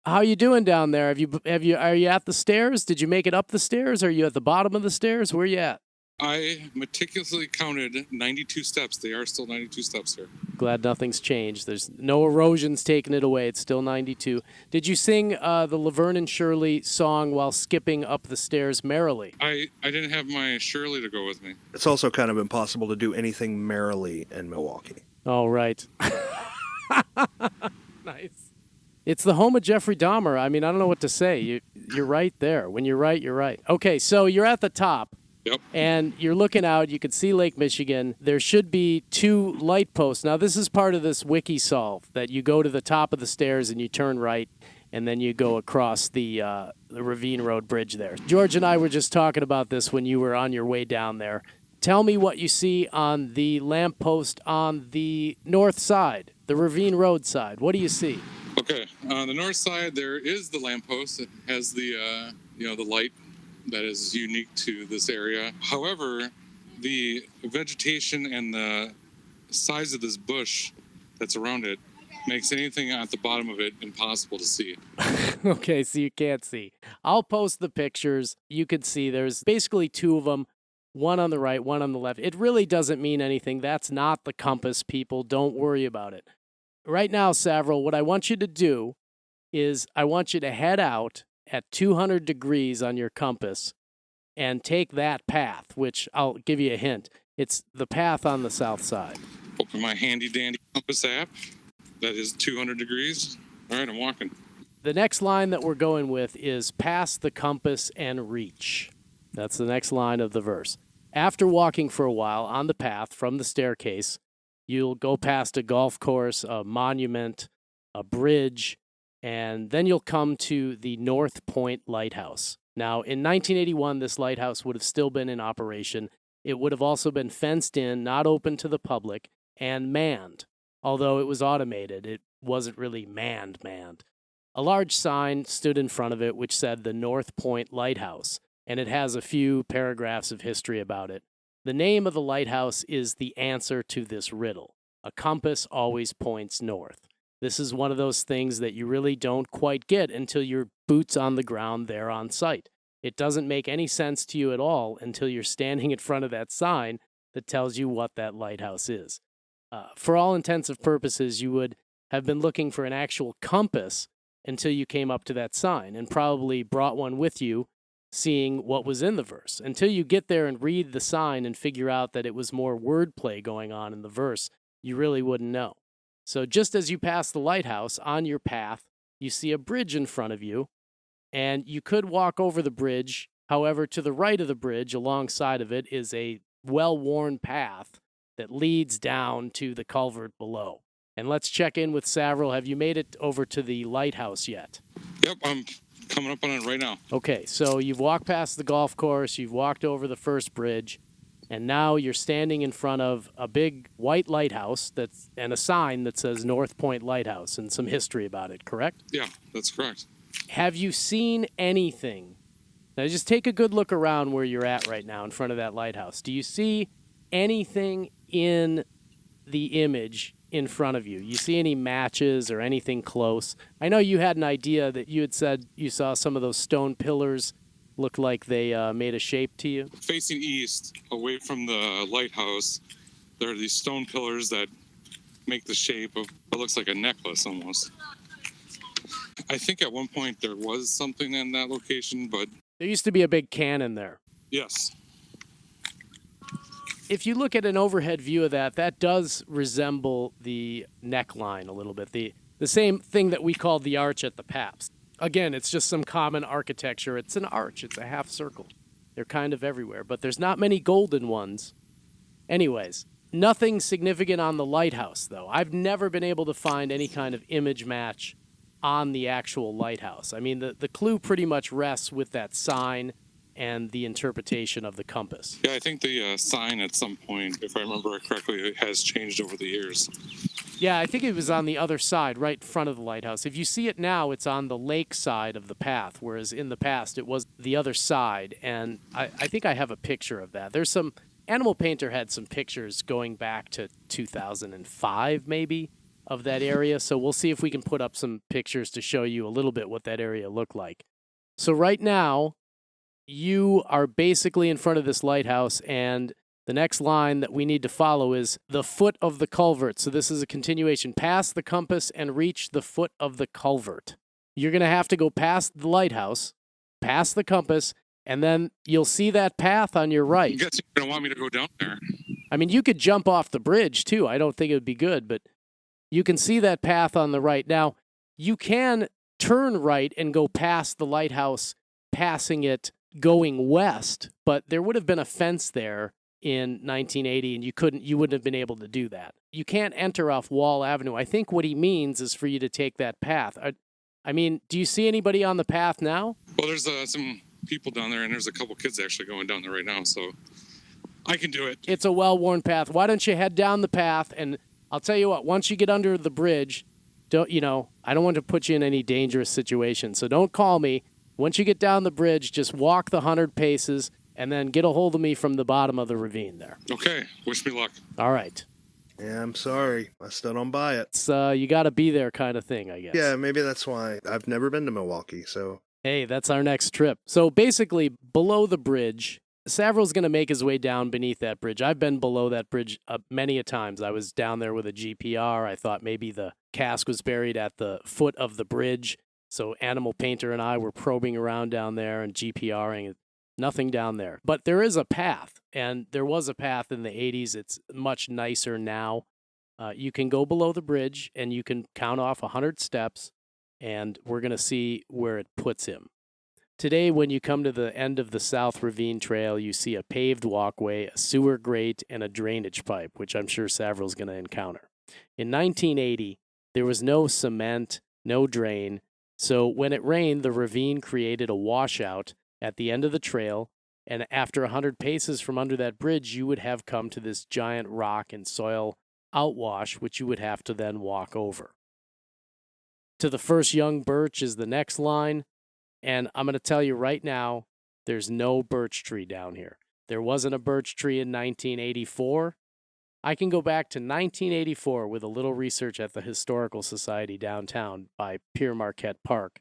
How you doing down there? Are you at the stairs? Did you make it up the stairs? Are you at the bottom of the stairs? Where you at? I meticulously counted 92 steps. They are still 92 steps here. Glad nothing's changed. There's no erosions taking it away. It's still 92. Did you sing the Laverne and Shirley song while skipping up the stairs merrily? I didn't have my Shirley to go with me. It's also kind of impossible to do anything merrily in Milwaukee. Oh, right. Nice. It's the home of Jeffrey Dahmer. I mean, I don't know what to say. You're right there. When you're right, you're right. Okay, so you're at the top. Yep. And you're looking out. You can see Lake Michigan. There should be 2 light posts. Now, this is part of this wiki solve, that you go to the top of the stairs and you turn right, and then you go across the Ravine Road Bridge there. George and I were just talking about this when you were on your way down there. Tell me what you see on the lamppost on the north side, the Ravine Road side. What do you see? Okay, on the north side, there is the lamppost. It has the the light that is unique to this area. However, the vegetation and the size of this bush that's around it makes anything at the bottom of it impossible to see. Okay, so you can't see. I'll post the pictures. You can see there's basically 2 of them, one on the right, one on the left. It really doesn't mean anything. That's not the compass, people. Don't worry about it. Right now, Savrel, what I want you to do is I want you to head out at 200 degrees on your compass and take that path, which I'll give you a hint. It's the path on the south side. Open my handy-dandy compass app. That is 200 degrees. All right, I'm walking. The next line that we're going with is pass the compass and reach. That's the next line of the verse. After walking for a while on the path from the staircase, you'll go past a golf course, a monument, a bridge, and then you'll come to the North Point Lighthouse. Now, in 1981, this lighthouse would have still been in operation. It would have also been fenced in, not open to the public, and manned. Although it was automated, it wasn't really manned. A large sign stood in front of it which said the North Point Lighthouse, and it has a few paragraphs of history about it. The name of the lighthouse is the answer to this riddle. A compass always points north. This is one of those things that you really don't quite get until your boots on the ground there on site. It doesn't make any sense to you at all until you're standing in front of that sign that tells you what that lighthouse is. For all intents and purposes, you would have been looking for an actual compass until you came up to that sign and probably brought one with you, seeing what was in the verse. Until you get there and read the sign and figure out that it was more wordplay going on in the verse, you really wouldn't know. So just as you pass the lighthouse on your path, you see a bridge in front of you, and you could walk over the bridge. However, to the right of the bridge, alongside of it, is a well-worn path that leads down to the culvert below. And let's check in with Savrel. Have you made it over to the lighthouse yet? Yep, I'm coming up on it right now. Okay, so you've walked past the golf course, you've walked over the first bridge, and now you're standing in front of a big white lighthouse and a sign that says North Point Lighthouse and some history about it, correct? Yeah, that's correct. Have you seen anything? Now just take a good look around where you're at right now in front of that lighthouse. Do you see anything in the image in front of you? You see any matches or anything close? I know you had an idea that you had said you saw some of those stone pillars look like they made a shape to you. Facing east, away from the lighthouse, there are these stone pillars that make the shape of what looks like a necklace almost. I think at one point there was something in that location, but... There used to be a big cannon there. Yes. If you look at an overhead view of that, that does resemble the neckline a little bit. The same thing that we called the arch at the Pabst. Again, it's just some common architecture. It's an arch. It's a half circle. They're kind of everywhere, but there's not many golden ones. Anyways, nothing significant on the lighthouse, though. I've never been able to find any kind of image match on the actual lighthouse. I mean, the clue pretty much rests with that sign and the interpretation of the compass. Yeah, I think the sign at some point, if I remember correctly, has changed over the years. Yeah, I think it was on the other side, right in front of the lighthouse. If you see it now, it's on the lake side of the path, whereas in the past it was the other side. And I think I have a picture of that. There's some, Animal Painter had some pictures going back to 2005, maybe, of that area. So we'll see if we can put up some pictures to show you a little bit what that area looked like. So right now, you are basically in front of this lighthouse, and the next line that we need to follow is the foot of the culvert. So this is a continuation. Pass the compass and reach the foot of the culvert. You're going to have to go past the lighthouse, past the compass, and then you'll see that path on your right. I guess you don't want me to go down there. I mean, you could jump off the bridge, too. I don't think it would be good, but you can see that path on the right. Now, you can turn right and go past the lighthouse, passing it going west, but there would have been a fence there in 1980, and you wouldn't have been able to do that. You can't enter off Wall Avenue. I think what he means is for you to take that path. I mean, do you see anybody on the path now? Well, there's some people down there, and there's a couple kids actually going down there right now, so I can do it. It's a well-worn path. Why don't you head down the path, and I'll tell you what, once you get under the bridge, I don't want to put you in any dangerous situation, so don't call me. Once you get down the bridge, just walk the 100 paces, and then get a hold of me from the bottom of the ravine there. Okay. Wish me luck. All right. Yeah, I'm sorry. I still don't buy it. It's you got to be there kind of thing, I guess. Yeah, maybe that's why. I've never been to Milwaukee, so. Hey, that's our next trip. So basically, below the bridge, Savrel's going to make his way down beneath that bridge. I've been below that bridge many a times. I was down there with a GPR. I thought maybe the cask was buried at the foot of the bridge. So Animal Painter and I were probing around down there and GPRing. Nothing down there. But there is a path, and there was a path in the 80s. It's much nicer now. You can go below the bridge, and you can count off 100 steps, and we're going to see where it puts him. Today, when you come to the end of the South Ravine Trail, you see a paved walkway, a sewer grate, and a drainage pipe, which I'm sure Savrel's going to encounter. In 1980, there was no cement, no drain, so when it rained, the ravine created a washout at the end of the trail, and after 100 paces from under that bridge, you would have come to this giant rock and soil outwash, which you would have to then walk over. To the first young birch is the next line, and I'm going to tell you right now, there's no birch tree down here. There wasn't a birch tree in 1984. I can go back to 1984 with a little research at the Historical Society downtown by Pierre Marquette Park,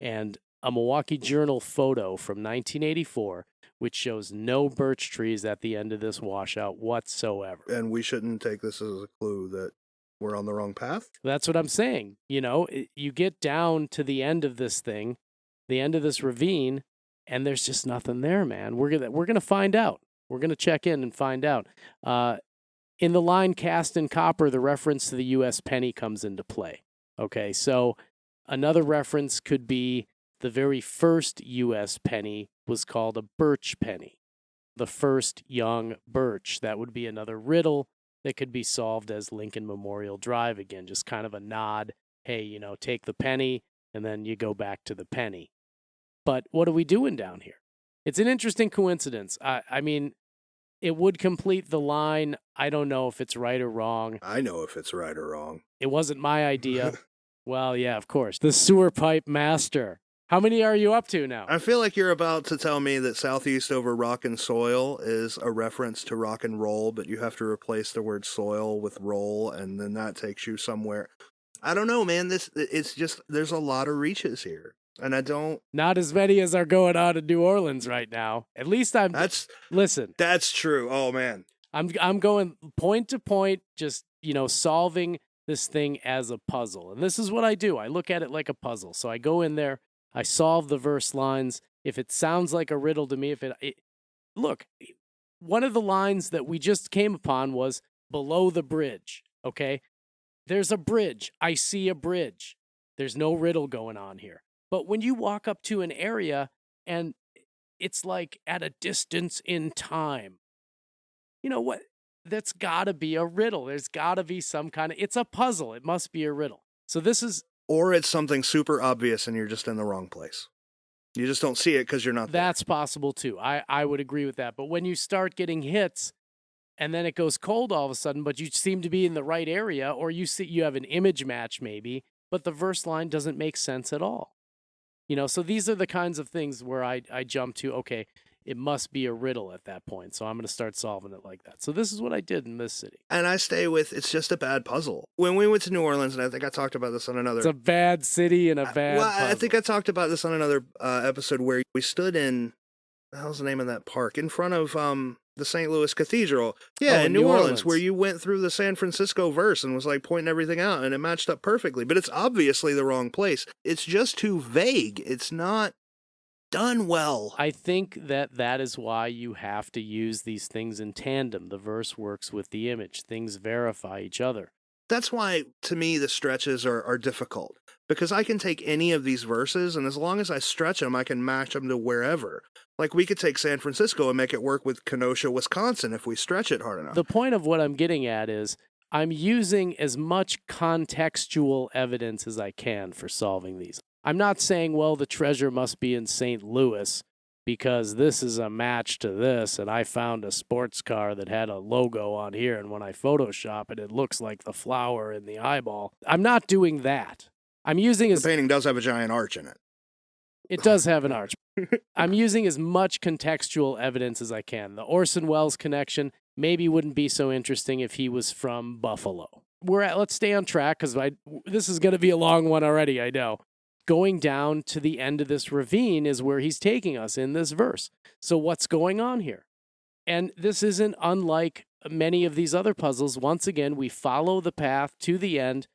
and a Milwaukee Journal photo from 1984, which shows no birch trees at the end of this washout whatsoever. And we shouldn't take this as a clue that we're on the wrong path? That's what I'm saying. You get down to the end of this thing, the end of this ravine, and there's just nothing there, man. We're gonna find out. We're gonna check in and find out. In the line cast in copper, the reference to the U.S. penny comes into play. Okay, so another reference could be the very first U.S. penny was called a birch penny. The first young birch. That would be another riddle that could be solved as Lincoln Memorial Drive again, just kind of a nod. Hey, take the penny, and then you go back to the penny. But what are we doing down here? It's an interesting coincidence. I mean, it would complete the line. I don't know if it's right or wrong. I know if it's right or wrong. It wasn't my idea. Well, yeah, of course. The sewer pipe master. How many are you up to now? I feel like you're about to tell me that Southeast over rock and soil is a reference to rock and roll, but you have to replace the word soil with roll, and then that takes you somewhere. I don't know, man. It's just, there's a lot of reaches here, and I don't. Not as many as are going on in New Orleans right now. At least listen. That's true. Oh, man. I'm going point to point, just, solving this thing as a puzzle. And this is what I do. I look at it like a puzzle. So I go in there. I solve the verse lines. If it sounds like a riddle to me, look, one of the lines that we just came upon was below the bridge, okay? There's a bridge. I see a bridge. There's no riddle going on here. But when you walk up to an area and it's like at a distance in time, you know what? That's got to be a riddle. There's got to be some kind of, it's a puzzle. It must be a riddle. So this is, or it's something super obvious and you're just in the wrong place. You just don't see it because you're not there. That's possible too. I would agree with that. But when you start getting hits and then it goes cold all of a sudden, but you seem to be in the right area, or you have an image match maybe, but the verse line doesn't make sense at all. So these are the kinds of things where I jump to, okay, it must be a riddle at that point. So I'm going to start solving it like that. So this is what I did in this city. And I stay with, it's just a bad puzzle. When we went to New Orleans, and I think I talked about this on another... It's a bad city and a bad puzzle. I think I talked about this on another episode where we stood in, what the hell's the name of that park? In front of the St. Louis Cathedral. Yeah, in New Orleans, where you went through the San Francisco verse and was like pointing everything out, and it matched up perfectly. But it's obviously the wrong place. It's just too vague. It's not done well. I think that is why you have to use these things in tandem. The verse works with the image. Things verify each other. That's why, to me, the stretches are difficult. Because I can take any of these verses, and as long as I stretch them, I can match them to wherever. Like, we could take San Francisco and make it work with Kenosha, Wisconsin, if we stretch it hard enough. The point of what I'm getting at is I'm using as much contextual evidence as I can for solving these. I'm not saying, well, the treasure must be in St. Louis because this is a match to this, and I found a sports car that had a logo on here, and when I Photoshop it, it looks like the flower in the eyeball. I'm not doing that. I'm using the painting does have a giant arch in it. It does have an arch. I'm using as much contextual evidence as I can. The Orson Welles connection maybe wouldn't be so interesting if he was from Buffalo. Let's stay on track because this is going to be a long one already, I know. Going down to the end of this ravine is where he's taking us in this verse. So what's going on here? And this isn't unlike many of these other puzzles. Once again, we follow the path to the end.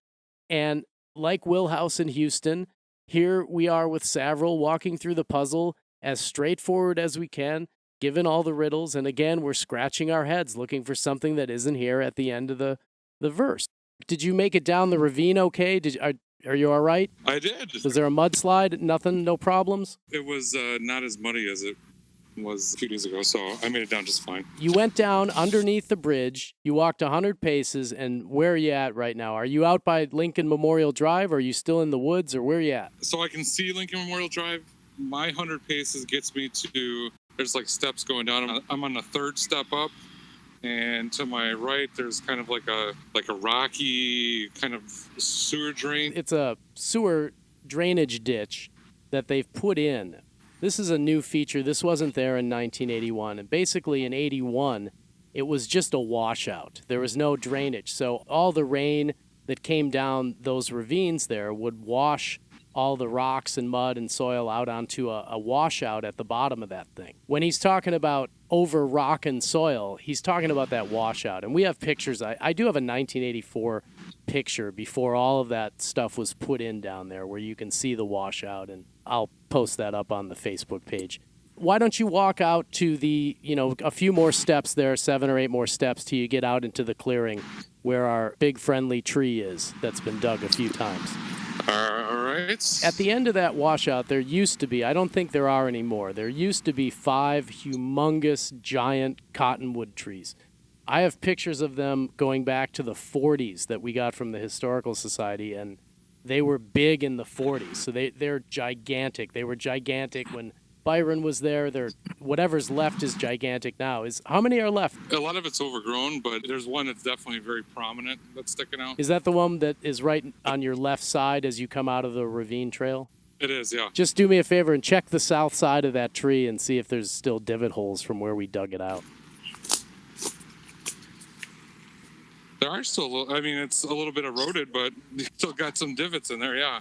And like Wheelhouse in Houston, here we are with Savrel walking through the puzzle as straightforward as we can, given all the riddles. And again, we're scratching our heads looking for something that isn't here at the end of the verse. Did you make it down the ravine okay? Are you all right? I did. Was there a mudslide? Nothing? No problems? It was not as muddy as it was a few days ago, so I made it down just fine. You went down underneath the bridge. You walked 100 paces, and where are you at right now? Are you out by Lincoln Memorial Drive, or are you still in the woods, or where are you at? So I can see Lincoln Memorial Drive. My 100 paces gets me to, there's like steps going down. I'm on the third step up. And to my right, there's kind of like a rocky kind of sewer drain. It's a sewer drainage ditch that they've put in. This is a new feature. This wasn't there in 1981. And basically in 81, it was just a washout. There was no drainage. So all the rain that came down those ravines there would wash all the rocks and mud and soil out onto a washout at the bottom of that thing. When he's talking about over rock and soil, he's talking about that washout. And we have pictures. I do have a 1984 picture before all of that stuff was put in down there where you can see the washout, and I'll post that up on the Facebook page. Why don't you walk out to the, a few more steps there, 7 or 8 more steps till you get out into the clearing where our big friendly tree is that's been dug a few times. All right. At the end of that washout, there used to be, I don't think there are anymore, there used to be 5 humongous giant cottonwood trees. I have pictures of them going back to the 40s that we got from the Historical Society, and they were big in the 40s. So they're gigantic. They were gigantic when Byron was there. Whatever's left is gigantic now. How many are left? A lot of it's overgrown, but there's one that's definitely very prominent that's sticking out. Is that the one that is right on your left side as you come out of the ravine trail? It is, yeah. Just do me a favor and check the south side of that tree and see if there's still divot holes from where we dug it out. There are still, it's a little bit eroded, but you still got some divots in there, yeah.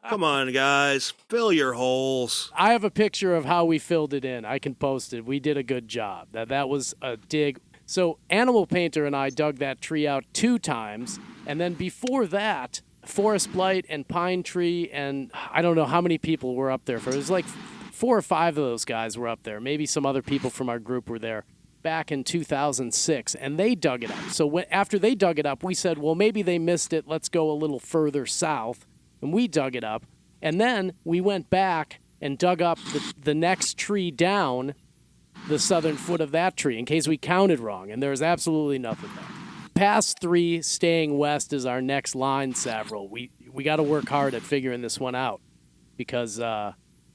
Come on, guys. Fill your holes. I have a picture of how we filled it in. I can post it. We did a good job. That was a dig. So Animal Painter and I dug that tree out 2 times. And then before that, Forest Blight and Pine Tree, and I don't know how many people were up there for. It was like 4 or 5 of those guys were up there. Maybe some other people from our group were there back in 2006, and they dug it up. So after they dug it up, we said, well, maybe they missed it. Let's go a little further south. And we dug it up. And then we went back and dug up the next tree down the southern foot of that tree in case we counted wrong. And there's absolutely nothing there. Past 3, staying west is our next line, Savrel. We got to work hard at figuring this one out because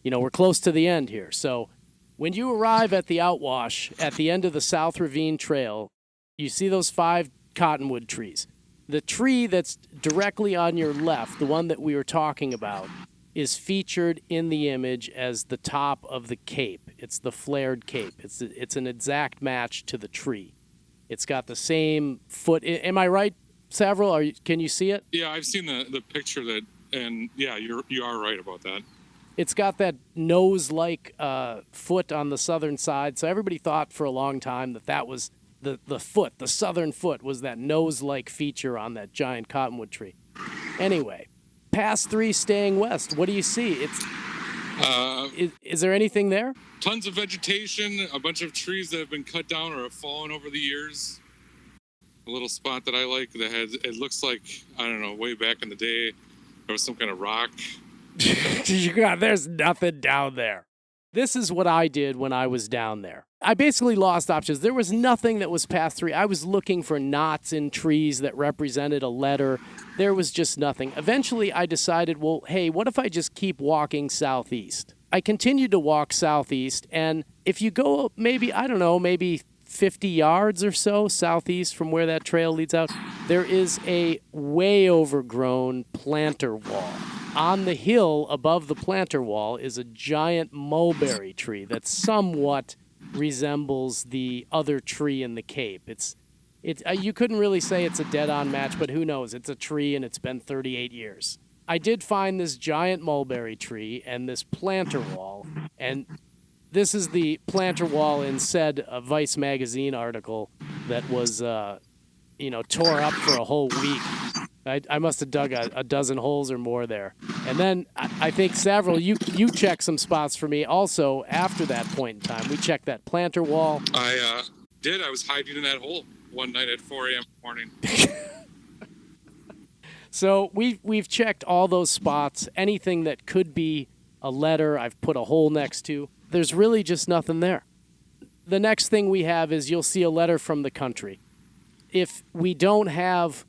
we're close to the end here. So when you arrive at the outwash at the end of the South Ravine Trail, you see those 5 cottonwood trees. The tree that's directly on your left, the one that we were talking about, is featured in the image as the top of the cape. It's the flared cape. It's an exact match to the tree. It's got the same foot. Am I right, Savrel? Can you see it? Yeah, I've seen the picture and yeah, you are right about that. It's got that nose-like foot on the southern side. So everybody thought for a long time that was the foot, the southern foot, was that nose-like feature on that giant cottonwood tree. Anyway, past 3 staying west. What do you see? Is there anything there? Tons of vegetation, a bunch of trees that have been cut down or have fallen over the years. A little spot that I like that has, it looks like, I don't know, way back in the day, there was some kind of rock. There's nothing down there. This is what I did when I was down there. I basically lost options. There was nothing that was past 3. I was looking for knots in trees that represented a letter. There was just nothing. Eventually, I decided, well, hey, what if I just keep walking southeast? I continued to walk southeast, and if you go maybe 50 yards or so southeast from where that trail leads out, there is a way overgrown planter wall. On the hill above the planter wall is a giant mulberry tree that somewhat resembles the other tree in the Cape. You couldn't really say it's a dead-on match, but who knows? It's a tree and it's been 38 years. I did find this giant mulberry tree and this planter wall, and this is the planter wall in said Vice magazine article that was, tore up for a whole week. I must have dug a dozen holes or more there. And then I think, Savrel, you checked some spots for me also after that point in time. We checked that planter wall. I did. I was hiding in that hole one night at 4 a.m. in the morning. So we've checked all those spots. Anything that could be a letter, I've put a hole next to. There's really just nothing there. The next thing we have is you'll see a letter from the country. If we don't have...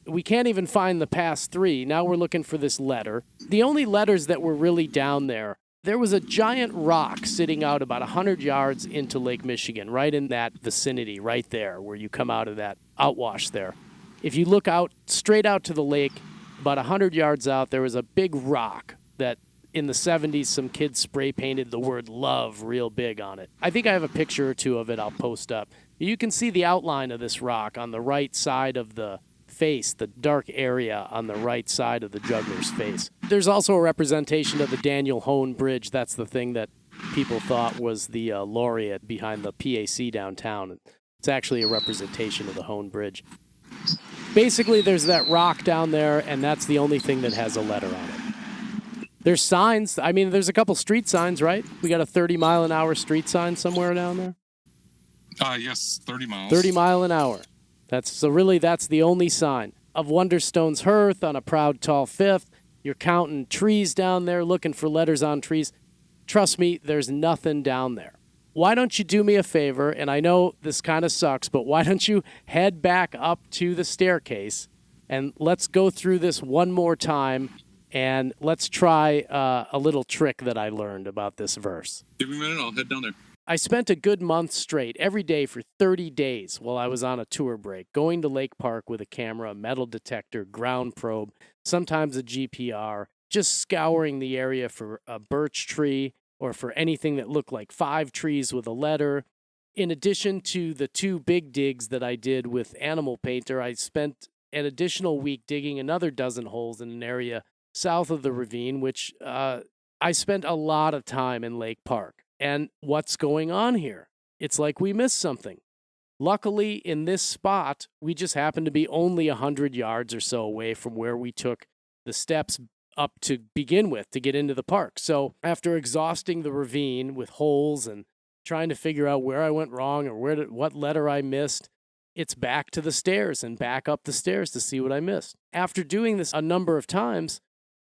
We can't even find the past 3. Now we're looking for this letter. The only letters that were really down there was a giant rock sitting out about 100 yards into Lake Michigan, right in that vicinity, right there, where you come out of that outwash there. If you look out, straight out to the lake, about 100 yards out, there was a big rock that in the 70s some kids spray painted the word love real big on it. I think I have a picture or 2 of it I'll post up. You can see the outline of this rock on the right side of the face, the dark area on the right side of the juggler's face. There's also a representation of the Daniel Hone Bridge. That's the thing that people thought was the laureate behind the PAC downtown. It's actually a representation of the Hone Bridge. Basically, there's that rock down there, and that's the only thing that has a letter on it. There's signs. I mean, there's a couple street signs, right? We got a 30-mile-an-hour street sign somewhere down there? Yes, 30 miles. 30 mile an hour. That's the only sign. Of Wonderstone's hearth on a proud tall fifth. You're counting trees down there, looking for letters on trees. Trust me, there's nothing down there. Why don't you do me a favor, and I know this kind of sucks, but why don't you head back up to the staircase, and let's go through this one more time, and let's try a little trick that I learned about this verse. Give me a minute, I'll head down there. I spent a good month straight, every day for 30 days while I was on a tour break, going to Lake Park with a camera, a metal detector, ground probe, sometimes a GPR, just scouring the area for a birch tree or for anything that looked like 5 trees with a letter. In addition to the 2 big digs that I did with Animal Painter, I spent an additional week digging another dozen holes in an area south of the ravine, which I spent a lot of time in Lake Park. And what's going on here? It's like we missed something. Luckily, in this spot, we just happened to be only 100 yards or so away from where we took the steps up to begin with to get into the park. So after exhausting the ravine with holes and trying to figure out where I went wrong or what letter I missed, it's back to the stairs and back up the stairs to see what I missed. After doing this a number of times,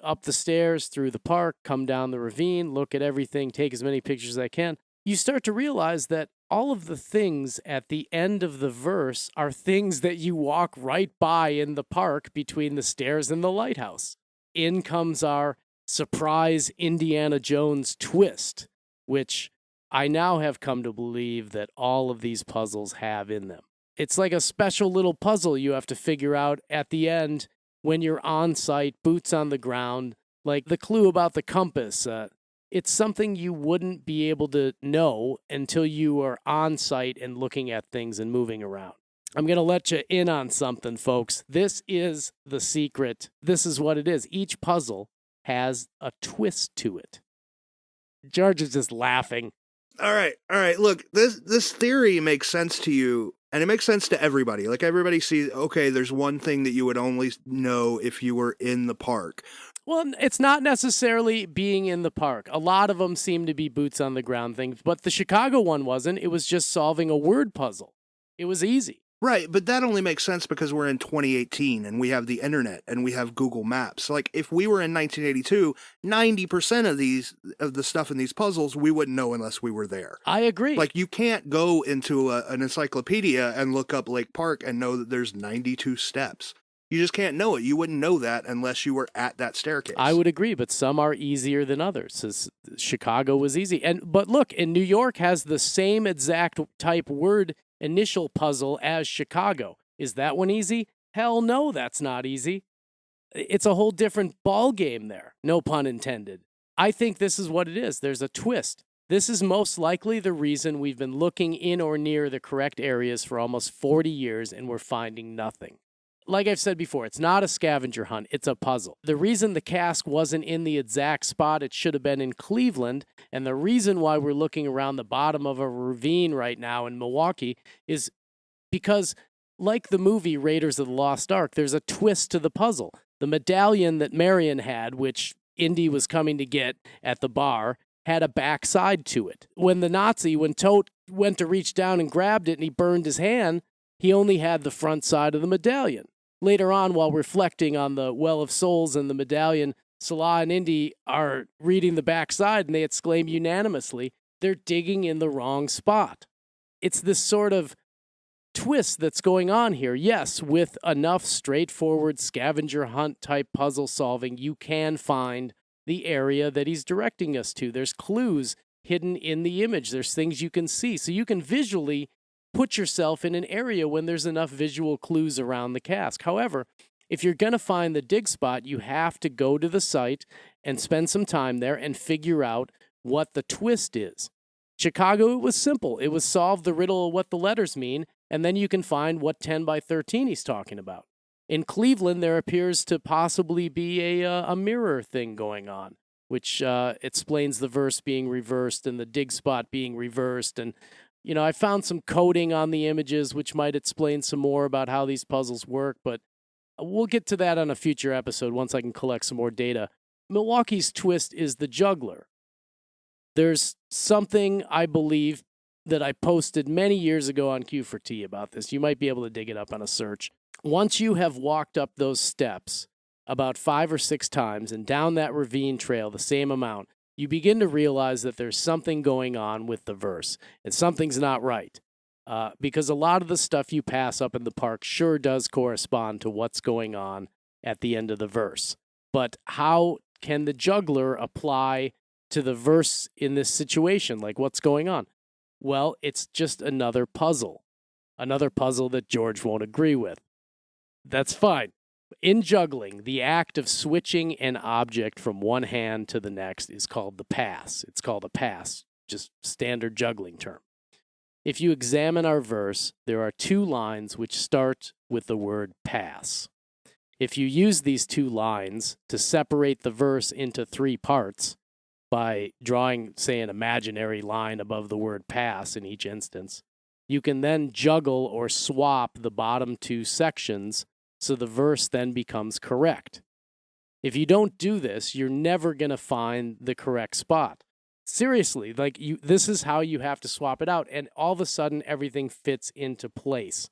up the stairs, through the park, come down the ravine, look at everything, take as many pictures as I can, you start to realize that all of the things at the end of the verse are things that you walk right by in the park between the stairs and the lighthouse. In comes our surprise Indiana Jones twist, which I now have come to believe that all of these puzzles have in them. It's like a special little puzzle you have to figure out at the end when you're on site, boots on the ground, like the clue about the compass. It's something you wouldn't be able to know until you are on site and looking at things and moving around. I'm going to let you in on something, folks. This is the secret. This is what it is. Each puzzle has a twist to it. George is just laughing. All right. Look, this theory makes sense to you, and it makes sense to everybody. Like, everybody sees, okay, there's one thing that you would only know if you were in the park. Well, it's not necessarily being in the park. A lot of them seem to be boots on the ground things, but the Chicago one wasn't. It was just solving a word puzzle. It was easy. Right, but that only makes sense because we're in 2018 and we have the internet and we have Google Maps. Like, if we were in 1982, 90% of the stuff in these puzzles we wouldn't know unless we were there. I agree. Like, you can't go into an encyclopedia and look up Lake Park and know that there's 92 steps. You just can't know it. You wouldn't know that unless you were at that staircase. I would agree, but some are easier than others. Chicago was easy. But look, in New York has the same exact type word initial puzzle as Chicago. Is that one easy? Hell no, that's not easy. It's a whole different ball game there. No pun intended. I think this is what it is. There's a twist. This is most likely the reason we've been looking in or near the correct areas for almost 40 years and we're finding nothing. Like I've said before, it's not a scavenger hunt, it's a puzzle. The reason the cask wasn't in the exact spot it should have been in Cleveland, and the reason why we're looking around the bottom of a ravine right now in Milwaukee is because, like the movie Raiders of the Lost Ark, there's a twist to the puzzle. The medallion that Marion had, which Indy was coming to get at the bar, had a backside to it. When Tote went to reach down and grabbed it and he burned his hand, he only had the front side of the medallion. Later on, while reflecting on the Well of Souls and the medallion, Salah and Indy are reading the backside and they exclaim unanimously, they're digging in the wrong spot. It's this sort of twist that's going on here. Yes, with enough straightforward scavenger hunt type puzzle solving, you can find the area that he's directing us to. There's clues hidden in the image. There's things you can see. So you can visually put yourself in an area when there's enough visual clues around the cask. However, if you're going to find the dig spot, you have to go to the site and spend some time there and figure out what the twist is. Chicago, it was simple. It was solve the riddle of what the letters mean, and then you can find what 10 by 13 he's talking about. In Cleveland, there appears to possibly be a mirror thing going on, which explains the verse being reversed and the dig spot being reversed. And I found some coding on the images, which might explain some more about how these puzzles work, but we'll get to that on a future episode once I can collect some more data. Milwaukee's twist is the juggler. There's something, I believe, that I posted many years ago on Q4T about this. You might be able to dig it up on a search. Once you have walked up those steps about 5 or 6 times and down that ravine trail the same amount, you begin to realize that there's something going on with the verse, and something's not right. Because a lot of the stuff you pass up in the park sure does correspond to what's going on at the end of the verse. But how can the juggler apply to the verse in this situation? Like, what's going on? Well, it's just another puzzle that George won't agree with. That's fine. In juggling, the act of switching an object from one hand to the next is called the pass. It's called a pass, just standard juggling term. If you examine our verse, there are 2 lines which start with the word pass. If you use these 2 lines to separate the verse into 3 parts by drawing, say, an imaginary line above the word pass in each instance, you can then juggle or swap the bottom 2 sections so the verse then becomes correct. If you don't do this, you're never going to find the correct spot. Seriously, this is how you have to swap it out, and all of a sudden everything fits into place.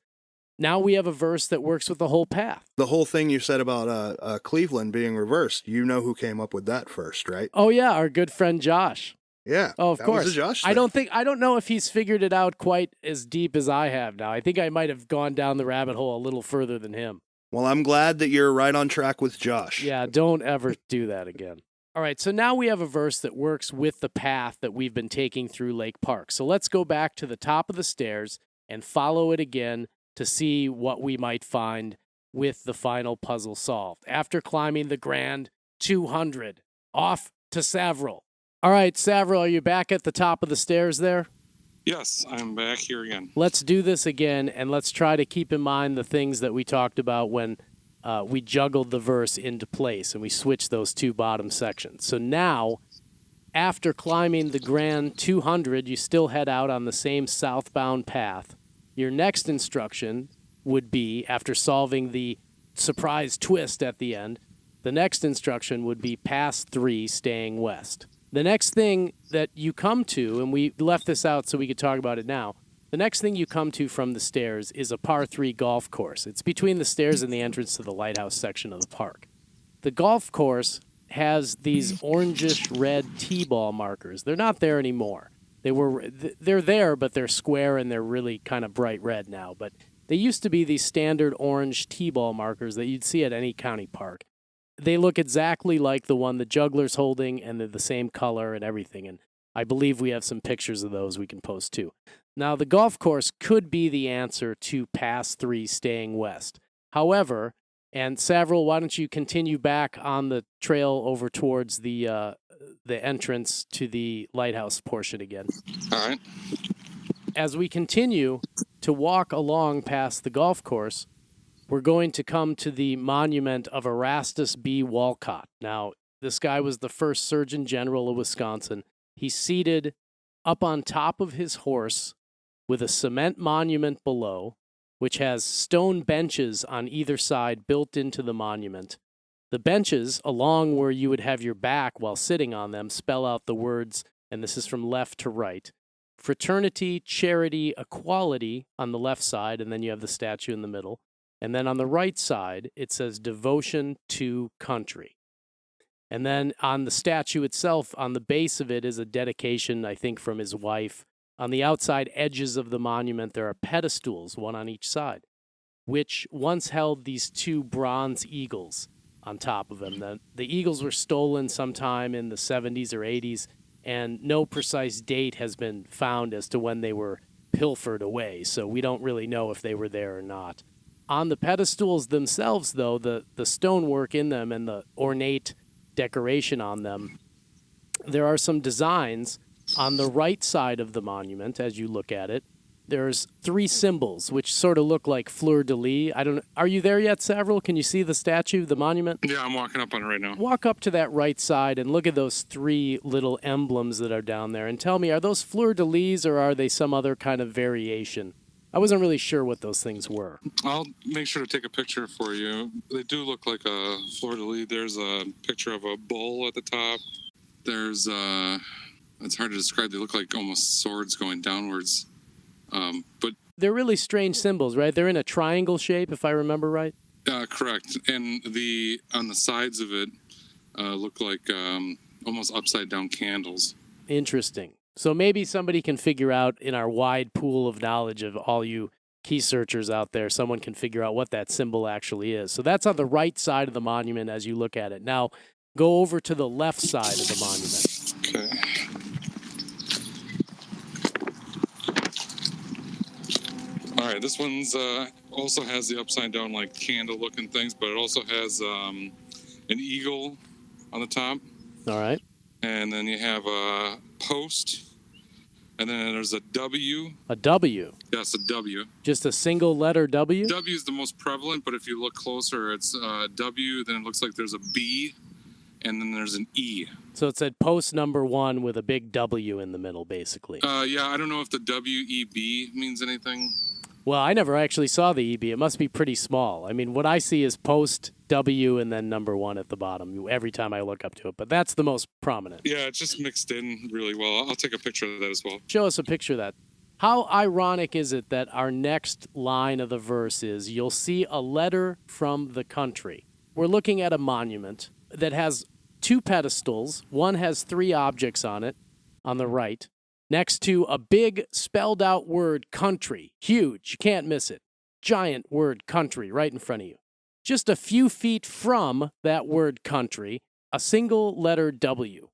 Now we have a verse that works with the whole path. The whole thing you said about Cleveland being reversed, you know who came up with that first, right? Oh yeah, our good friend Josh. Yeah. Oh, of course. Was a Josh thing. I don't know if he's figured it out quite as deep as I have now. I think I might have gone down the rabbit hole a little further than him. Well, I'm glad that you're right on track with Josh. Yeah, don't ever do that again. All right, so now we have a verse that works with the path that we've been taking through Lake Park. So let's go back to the top of the stairs and follow it again to see what we might find with the final puzzle solved. After climbing the grand 200, off to Savrel. All right, Savrel, are you back at the top of the stairs there? Yes, I'm back here again. Let's do this again, and let's try to keep in mind the things that we talked about when we juggled the verse into place and we switched those two bottom sections. So now, after climbing the grand 200, you still head out on the same southbound path. Your next instruction would be, after solving the surprise twist at the end, the next instruction would be past 3, staying west. The next thing that you come to, and we left this out so we could talk about it now, the next thing you come to from the stairs is a par 3 golf course. It's between the stairs and the entrance to the lighthouse section of the park. The golf course has these orangish red T-ball markers. They're not there anymore. They're there, but they're square and they're really kind of bright red now. But they used to be these standard orange T-ball markers that you'd see at any county park. They look exactly like the one the juggler's holding, and they're the same color and everything. And I believe we have some pictures of those we can post too. Now, the golf course could be the answer to past 3, staying west. However, and Savrel, why don't you continue back on the trail over towards the entrance to the lighthouse portion again. All right. As we continue to walk along past the golf course, we're going to come to the monument of Erastus B. Walcott. Now, this guy was the first Surgeon General of Wisconsin. He's seated up on top of his horse with a cement monument below, which has stone benches on either side built into the monument. The benches, along where you would have your back while sitting on them, spell out the words, and this is from left to right, fraternity, charity, equality on the left side, and then you have the statue in the middle. And then on the right side, it says devotion to country. And then on the statue itself, on the base of it is a dedication, I think, from his wife. On the outside edges of the monument, there are pedestals, one on each side, which once held these 2 bronze eagles on top of them. The eagles were stolen sometime in the 70s or 80s, and no precise date has been found as to when they were pilfered away, so we don't really know if they were there or not. On the pedestals themselves, though, the stonework in them and the ornate decoration on them, there are some designs on the right side of the monument as you look at it. There's 3 symbols which sort of look like fleur-de-lis. Are you there yet, Savrel? Can you see the statue, the monument? Yeah, I'm walking up on it right now. Walk up to that right side and look at those 3 little emblems that are down there and tell me, are those fleur-de-lis or are they some other kind of variation? I wasn't really sure what those things were. I'll make sure to take a picture for you. They do look like a fleur-de-lis. There's a picture of a bull at the top. There's, it's hard to describe. They look like almost swords going downwards. But they're really strange symbols, right? They're in a triangle shape, if I remember right. Correct. And on the sides of it look like almost upside down candles. Interesting. So maybe somebody can figure out, in our wide pool of knowledge of all you key searchers out there, someone can figure out what that symbol actually is. So that's on the right side of the monument as you look at it. Now, go over to the left side of the monument. Okay. All right, this one's also has the upside down like candle looking things, but it also has an eagle on the top. All right. And then you have a post, and then there's a W. A W? Yes, a W. Just a single letter W? W is the most prevalent, but if you look closer, it's W, then it looks like there's a B, and then there's an E. So it said post number 1 with a big W in the middle, basically. Yeah, I don't know if the WEB means anything. Well, I never actually saw the EB. It must be pretty small. I mean, what I see is post W and then number 1 at the bottom every time I look up to it. But that's the most prominent. Yeah, it's just mixed in really well. I'll take a picture of that as well. Show us a picture of that. How ironic is it that our next line of the verse is, you'll see a letter from the country. We're looking at a monument that has 2 pedestals. One has 3 objects on it on the right, next to a big spelled out word, country. Huge. You can't miss it. Giant word, country, right in front of you. Just a few feet from that word, country, a single letter W.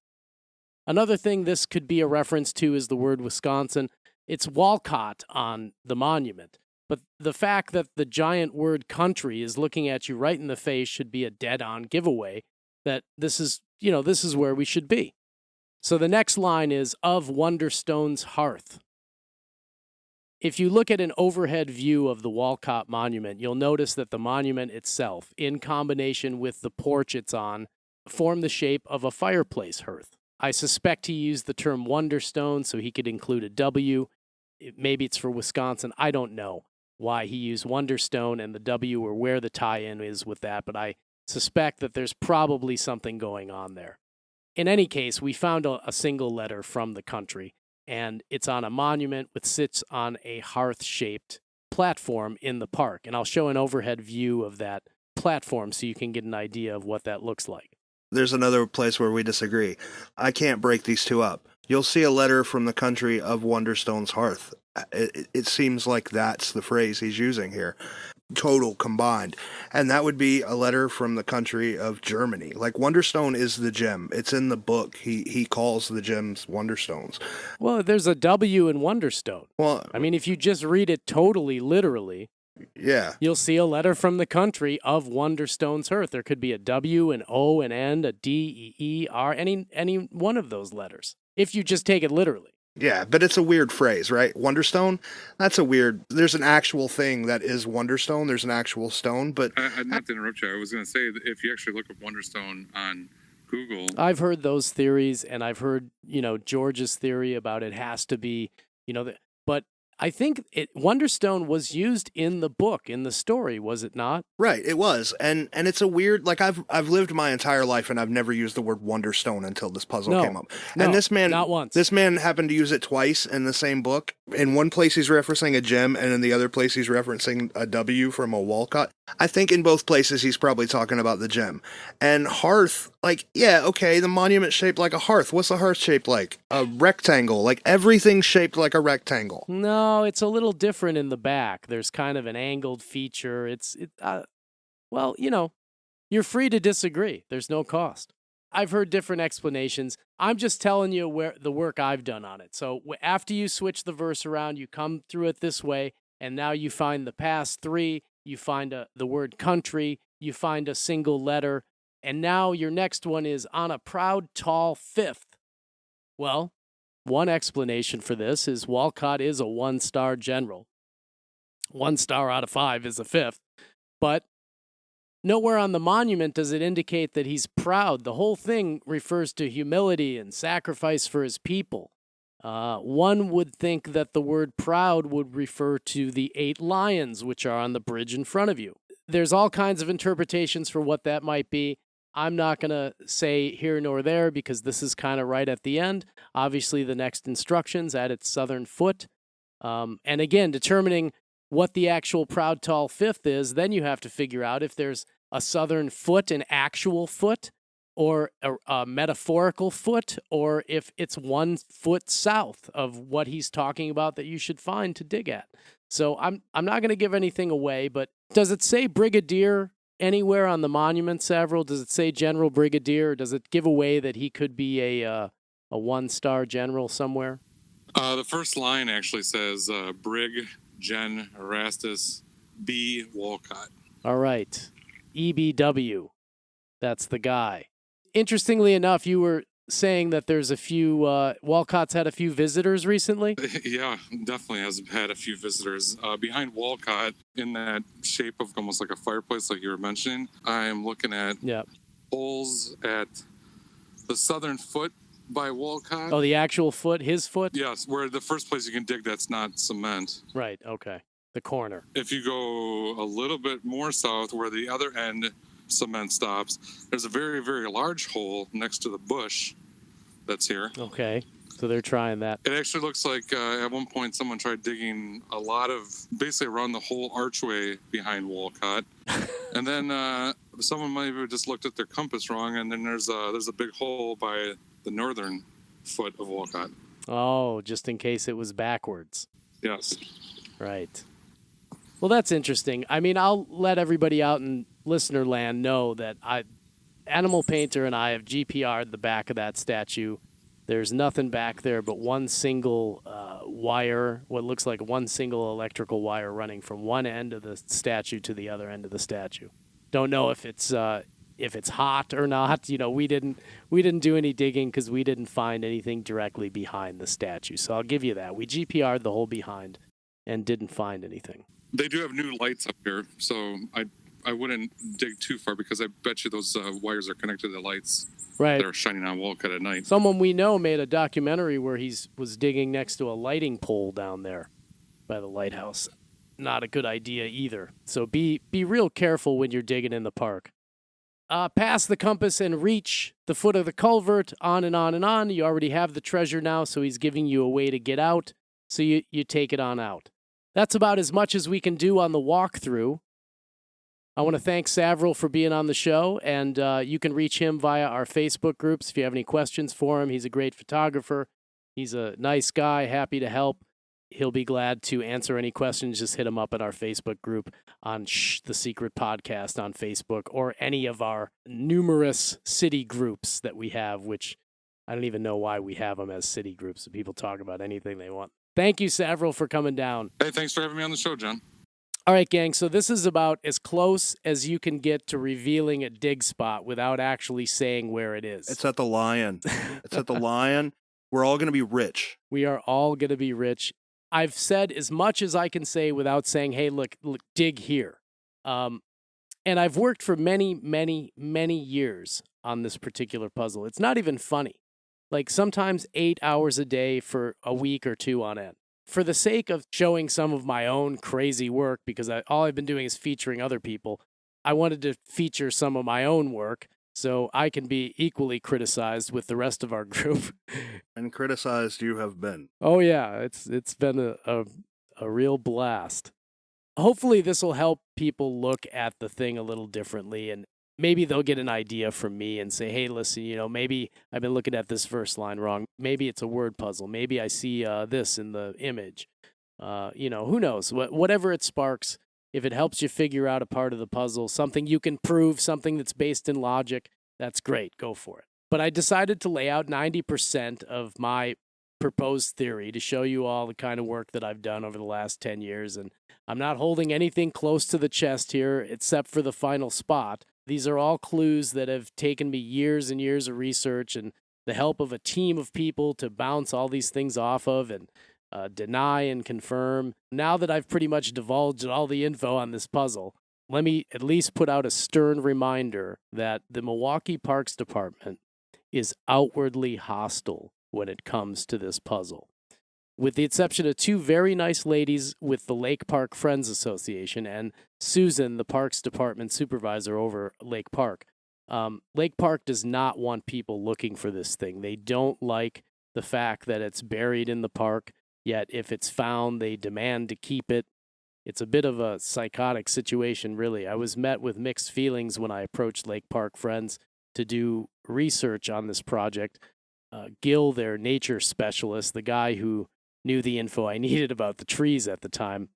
Another thing this could be a reference to is the word Wisconsin. It's Walcott on the monument. But the fact that the giant word country is looking at you right in the face should be a dead-on giveaway that this is where we should be. So the next line is, of Wonderstone's hearth. If you look at an overhead view of the Walcott Monument, you'll notice that the monument itself, in combination with the porch it's on, form the shape of a fireplace hearth. I suspect he used the term Wonderstone so he could include a W. Maybe it's for Wisconsin. I don't know why he used Wonderstone and the W or where the tie-in is with that, but I suspect that there's probably something going on there. In any case, we found a single letter from the country, and it's on a monument which sits on a hearth-shaped platform in the park. And I'll show an overhead view of that platform so you can get an idea of what that looks like. There's another place where we disagree. I can't break these two up. You'll see a letter from the country of Wonderstone's hearth. It seems like that's the phrase he's using here. Total combined. And that would be a letter from the country of Germany. Like, Wonderstone is the gem. It's in the book. He calls the gems Wonderstones. Well, there's a W in Wonderstone. Well, I mean, if you just read it totally literally, yeah, you'll see a letter from the country of Wonderstone's hearth. There could be a W, an O, an N, a D, E, R, any one of those letters, if you just take it literally. Yeah, but it's a weird phrase, right? Wonderstone? That's a weird... There's an actual thing that is Wonderstone. There's an actual stone, but... Not to interrupt you, I was going to say that if you actually look up Wonderstone on Google... I've heard those theories, and I've heard, George's theory about it has to be, but I think Wonderstone was used in the book, in the story, was it not? Right, it was. And it's a weird, like, I've lived my entire life and I've never used the word Wonderstone until this puzzle came up. And this man, not once. This man happened to use it twice in the same book. In one place he's referencing a gem, and in the other place he's referencing a W from a Walcott. I think in both places he's probably talking about the gem. And hearth, like, yeah, okay, the monument's shaped like a hearth. What's the hearth shaped like? A rectangle. Like, everything's shaped like a rectangle. No, it's a little different in the back. There's kind of an angled feature. You're free to disagree. There's no cost. I've heard different explanations. I'm just telling you where the work I've done on it. So after you switch the verse around, you come through it this way, and now you find the past three, you find the word country, you find a single letter, and now your next one is on a proud, tall fifth. Well, one explanation for this is Walcott is a 1-star general. 1 star out of 5 is a fifth, but nowhere on the monument does it indicate that he's proud. The whole thing refers to humility and sacrifice for his people. One would think that the word proud would refer to the 8 lions which are on the bridge in front of you. There's all kinds of interpretations for what that might be. I'm not going to say here nor there because this is kind of right at the end. Obviously, the next instructions at its southern foot. And again, determining what the actual proud tall fifth is, then you have to figure out if there's a southern foot, an actual foot, or a metaphorical foot, or if it's 1 foot south of what he's talking about that you should find to dig at. So I'm not going to give anything away, but does it say brigadier anywhere on the monument, Savrel? Does it say general brigadier, or does it give away that he could be a 1-star general somewhere? The first line actually says Brig Gen Erastus B. Walcott. All right. EBW. That's the guy. Interestingly enough, you were saying that there's a few, Walcott's had a few visitors recently? Yeah, definitely has had a few visitors. Behind Walcott, in that shape of almost like a fireplace like you were mentioning, I'm looking at holes at the southern foot by Walcott. Oh, the actual foot, his foot? Yes, where the first place you can dig that's not cement. Right, okay. The corner. If you go a little bit more south where the other end cement stops, there's a very, very large hole next to the bush that's here. Okay, so they're trying that. It actually looks like at one point someone tried digging a lot of, basically around the whole archway behind Walcott. And then someone might have just looked at their compass wrong, and then there's a big hole by the northern foot of Walcott. Oh, just in case it was backwards. Yes. Right. Well, that's interesting. I mean, I'll let everybody out in listener land know that Animal Painter and I have GPR'd the back of that statue. There's nothing back there but one single wire, what looks like one single electrical wire running from one end of the statue to the other end of the statue. Don't know if it's hot or not. You know, we didn't do any digging because we didn't find anything directly behind the statue. So I'll give you that. We GPR'd the whole behind and didn't find anything. They do have new lights up here, so I wouldn't dig too far because I bet you those wires are connected to the lights Right. that are shining on Wolcott at night. Someone we know made a documentary where was digging next to a lighting pole down there by the lighthouse. Not a good idea either. So be real careful when you're digging in the park. Pass the compass and reach the foot of the culvert, on and on and on. You already have the treasure now, so he's giving you a way to get out, so you take it on out. That's about as much as we can do on the walkthrough. I want to thank Savrel for being on the show, and you can reach him via our Facebook groups if you have any questions for him. He's a great photographer. He's a nice guy, happy to help. He'll be glad to answer any questions. Just hit him up at our Facebook group on Shhh, the Secret Podcast on Facebook, or any of our numerous city groups that we have, which I don't even know why we have them as city groups. So people talk about anything they want. Thank you, Savrel, for coming down. Hey, thanks for having me on the show, John. All right, gang, so this is about as close as you can get to revealing a dig spot without actually saying where it is. It's at the Lion. It's at the Lion. We're all going to be rich. We are all going to be rich. I've said as much as I can say without saying, hey, look, dig here. And I've worked for many, many, many years on this particular puzzle. It's not even funny. Like sometimes 8 hours a day for a week or two on end. For the sake of showing some of my own crazy work, because all I've been doing is featuring other people, I wanted to feature some of my own work so I can be equally criticized with the rest of our group. And criticized you have been. Oh, yeah, it's been a real blast. Hopefully this will help people look at the thing a little differently, and maybe they'll get an idea from me and say, hey, listen, you know, maybe I've been looking at this verse line wrong. Maybe it's a word puzzle. Maybe I see this in the image. You know, who knows? Whatever it sparks, if it helps you figure out a part of the puzzle, something you can prove, something that's based in logic, that's great. Go for it. But I decided to lay out 90% of my proposed theory to show you all the kind of work that I've done over the last 10 years. And I'm not holding anything close to the chest here except for the final spot. These are all clues that have taken me years and years of research and the help of a team of people to bounce all these things off of and deny and confirm. Now that I've pretty much divulged all the info on this puzzle, let me at least put out a stern reminder that the Milwaukee Parks Department is outwardly hostile when it comes to this puzzle. With the exception of two very nice ladies with the Lake Park Friends Association and Susan, the Parks Department supervisor over Lake Park. Lake Park does not want people looking for this thing. They don't like the fact that it's buried in the park, yet if it's found, they demand to keep it. It's a bit of a psychotic situation, really. I was met with mixed feelings when I approached Lake Park Friends to do research on this project. Gil, their nature specialist, the guy who knew the info I needed about the trees at the time,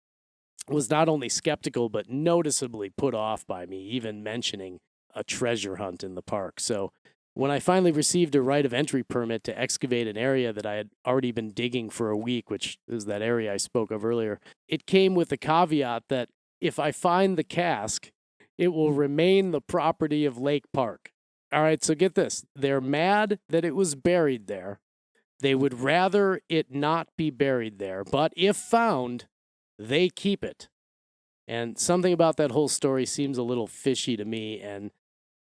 was not only skeptical, but noticeably put off by me even mentioning a treasure hunt in the park. So when I finally received a right of entry permit to excavate an area that I had already been digging for a week, which is that area I spoke of earlier, it came with the caveat that if I find the cask, it will remain the property of Lake Park. All right, so get this. They're mad that it was buried there. They would rather it not be buried there, but if found, they keep it. And something about that whole story seems a little fishy to me, and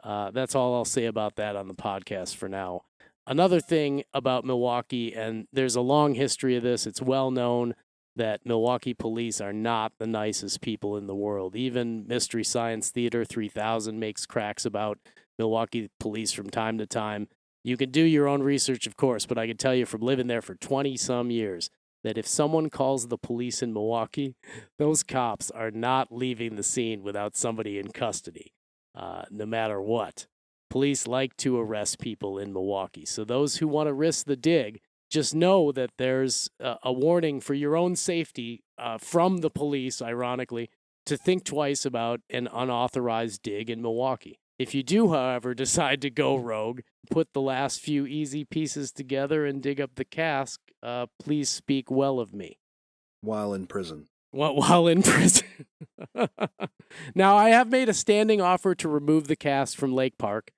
that's all I'll say about that on the podcast for now. Another thing about Milwaukee, and there's a long history of this, it's well known that Milwaukee police are not the nicest people in the world. Even Mystery Science Theater 3000 makes cracks about Milwaukee police from time to time. You can do your own research, of course, but I can tell you from living there for 20-some years that if someone calls the police in Milwaukee, those cops are not leaving the scene without somebody in custody, no matter what. Police like to arrest people in Milwaukee. So those who want to risk the dig, just know that there's a warning for your own safety from the police, ironically, to think twice about an unauthorized dig in Milwaukee. If you do, however, decide to go rogue, put the last few easy pieces together and dig up the cask, please speak well of me. While in prison. While in prison. Now, I have made a standing offer to remove the cask from Lake Park,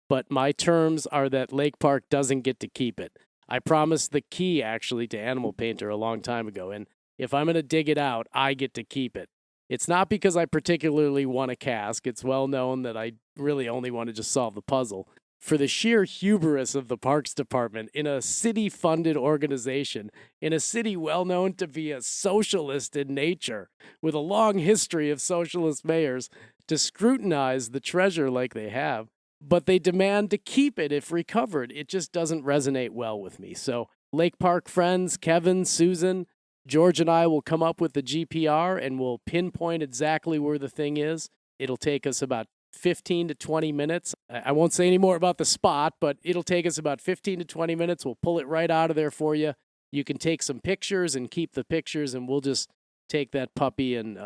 but my terms are that Lake Park doesn't get to keep it. I promised the key, actually, to Animal Painter a long time ago, and if I'm going to dig it out, I get to keep it. It's not because I particularly want a cask. It's well known that I really only want to just solve the puzzle. For the sheer hubris of the Parks Department in a city-funded organization, in a city well known to be a socialist in nature, with a long history of socialist mayors, to scrutinize the treasure like they have, but they demand to keep it if recovered. It just doesn't resonate well with me. So, Lake Park friends, Kevin, Susan, George and I will come up with the GPR and we'll pinpoint exactly where the thing is. It'll take us about 15 to 20 minutes. I won't say any more about the spot, but it'll take us about 15 to 20 minutes. We'll pull it right out of there for you. You can take some pictures and keep the pictures, and we'll just take that puppy, and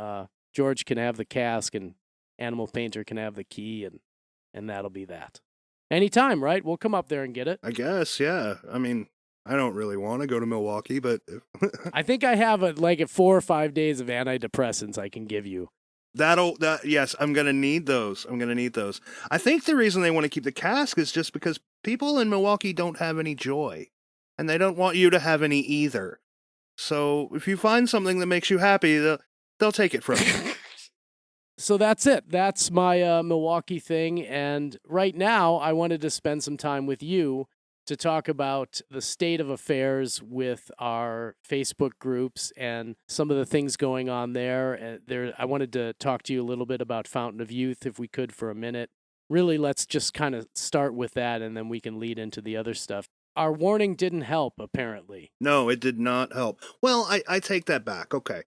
George can have the cask, and Animal Painter can have the key, and that'll be that. Anytime, right? We'll come up there and get it. I guess, yeah. I mean, I don't really want to go to Milwaukee, but... I think I have 4 or 5 days of antidepressants I can give you. Yes, I'm going to need those. I think the reason they want to keep the cask is just because people in Milwaukee don't have any joy, and they don't want you to have any either. So if you find something that makes you happy, they'll take it from you. So that's it. That's my Milwaukee thing. And right now, I wanted to spend some time with you to talk about the state of affairs with our Facebook groups and some of the things going on there. I wanted to talk to you a little bit about Fountain of Youth, if we could, for a minute. Really, let's just kind of start with that, and then we can lead into the other stuff. Our warning didn't help, apparently. No, it did not help. Well, I take that back. Okay.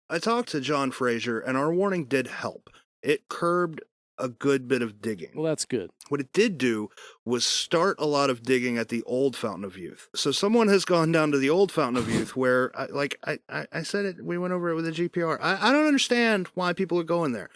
I talked to John Fraser, and our warning did help. It curbed a good bit of digging. Well, that's good. What it did do was start a lot of digging at the old Fountain of Youth. So someone has gone down to the old Fountain of Youth where, I said it, we went over it with a GPR. I don't understand why people are going there.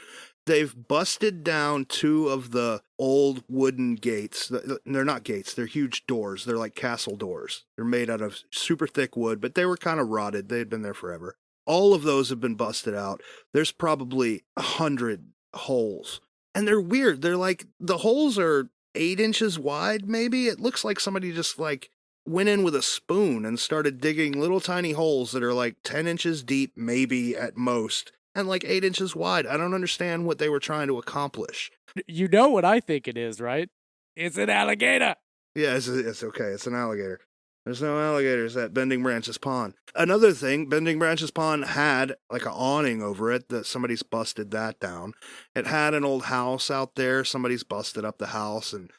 They've busted down 2 of the old wooden gates. They're not gates. They're huge doors. They're like castle doors. They're made out of super thick wood, but they were kind of rotted. They had been there forever. All of those have been busted out. There's probably 100 holes. And they're weird. They're like, the holes are 8 inches wide, maybe. It looks like somebody just went in with a spoon and started digging little tiny holes that are like 10 inches deep, maybe at most, and like 8 inches wide. I don't understand what they were trying to accomplish. You know what I think it is, right? It's an alligator. Yeah, it's okay. It's an alligator. There's no alligators at Bending Branches Pond. Another thing, Bending Branches Pond had like an awning over it that somebody's busted that down. It had an old house out there. Somebody's busted up the house and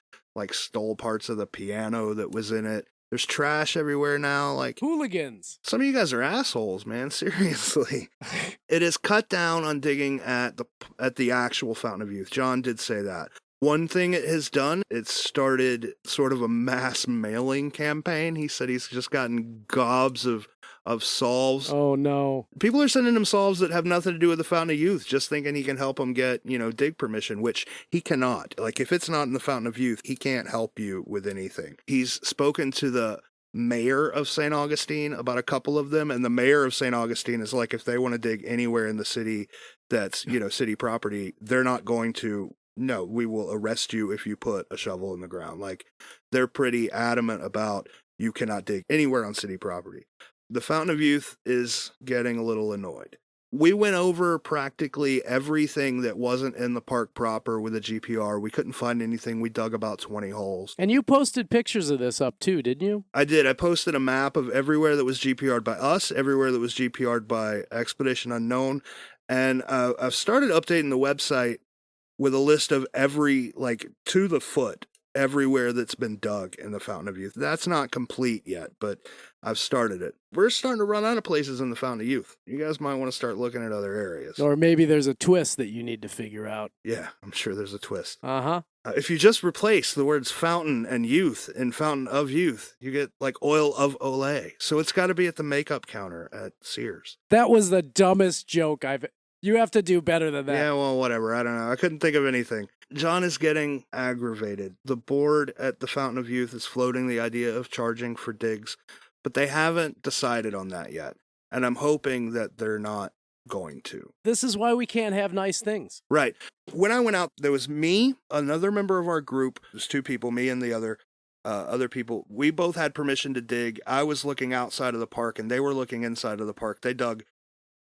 stole parts of the piano that was in it. There's trash everywhere now. Hooligans. Some of you guys are assholes, man. Seriously. It is cut down on digging at the actual Fountain of Youth. John did say that. One thing it has done, it's started sort of a mass mailing campaign. He said he's just gotten gobs of solves. Oh, no. People are sending him solves that have nothing to do with the Fountain of Youth, just thinking he can help them get, dig permission, which he cannot. If it's not in the Fountain of Youth, he can't help you with anything. He's spoken to the mayor of St. Augustine about a couple of them, and the mayor of St. Augustine is like, if they want to dig anywhere in the city that's, city property, they're not going to. No, we will arrest you if you put a shovel in the ground. They're pretty adamant about you cannot dig anywhere on city property. The Fountain of Youth is getting a little annoyed. We went over practically everything that wasn't in the park proper with a GPR. We couldn't find anything. We dug about 20 holes. And you posted pictures of this up too, didn't you? I did. I posted a map of everywhere that was GPR'd by us, everywhere that was GPR'd by Expedition Unknown. And I've started updating the website with a list of every, to the foot, everywhere that's been dug in the Fountain of Youth. That's not complete yet, but I've started it. We're starting to run out of places in the Fountain of Youth. You guys might want to start looking at other areas. Or maybe there's a twist that you need to figure out. Yeah, I'm sure there's a twist. Uh-huh. If you just replace the words fountain and youth in Fountain of Youth, you get oil of Olay. So it's got to be at the makeup counter at Sears. That was the dumbest joke I've You have to do better than that. Yeah, well, whatever. I don't know. I couldn't think of anything. John is getting aggravated. The board at the Fountain of Youth is floating the idea of charging for digs, but they haven't decided on that yet. And I'm hoping that they're not going to. This is why we can't have nice things. Right. When I went out, there was me, another member of our group. There's two people, me and the other people. We both had permission to dig. I was looking outside of the park, and they were looking inside of the park. They dug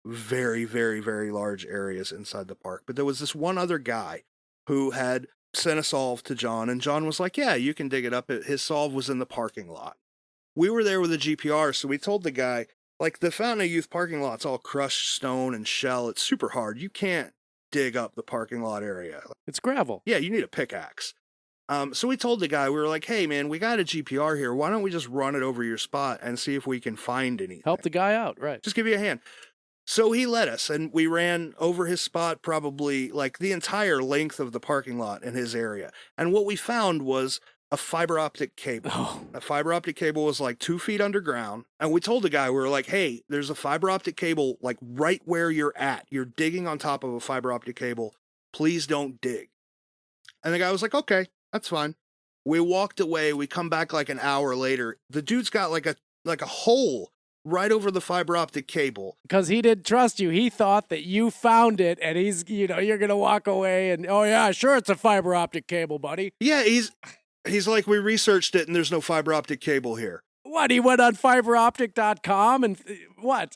very, very, very large areas inside the park. But there was this one other guy who had sent a solve to John, and John was like, yeah, you can dig it up. His solve was in the parking lot. We were there with a GPR, so we told the guy, like, the Fountain of Youth parking lot's all crushed stone and shell. It's super hard. You can't dig up the parking lot area. It's gravel. Yeah, you need a pickaxe. So we told the guy, we were like, hey, man, we got a GPR here. Why don't we just run it over your spot and see if we can find anything? Help the guy out, right. Just give you a hand. So he let us, and we ran over his spot probably like the entire length of the parking lot in his area. And what we found was a fiber optic cable. Oh. A fiber optic cable was like 2 feet underground. And we told the guy, we were like, hey, there's a fiber optic cable like right where you're at. You're digging on top of a fiber optic cable. Please don't dig. And the guy was like, okay, that's fine. We walked away. We come back like an hour later. The dude's got like a hole right over the fiber optic cable. Because he didn't trust you. He thought that you found it, and he's, you're going to walk away and, oh, yeah, sure, it's a fiber optic cable, buddy. Yeah, he's like, we researched it, and there's no fiber optic cable here. What, he went on fiberoptic.com and what?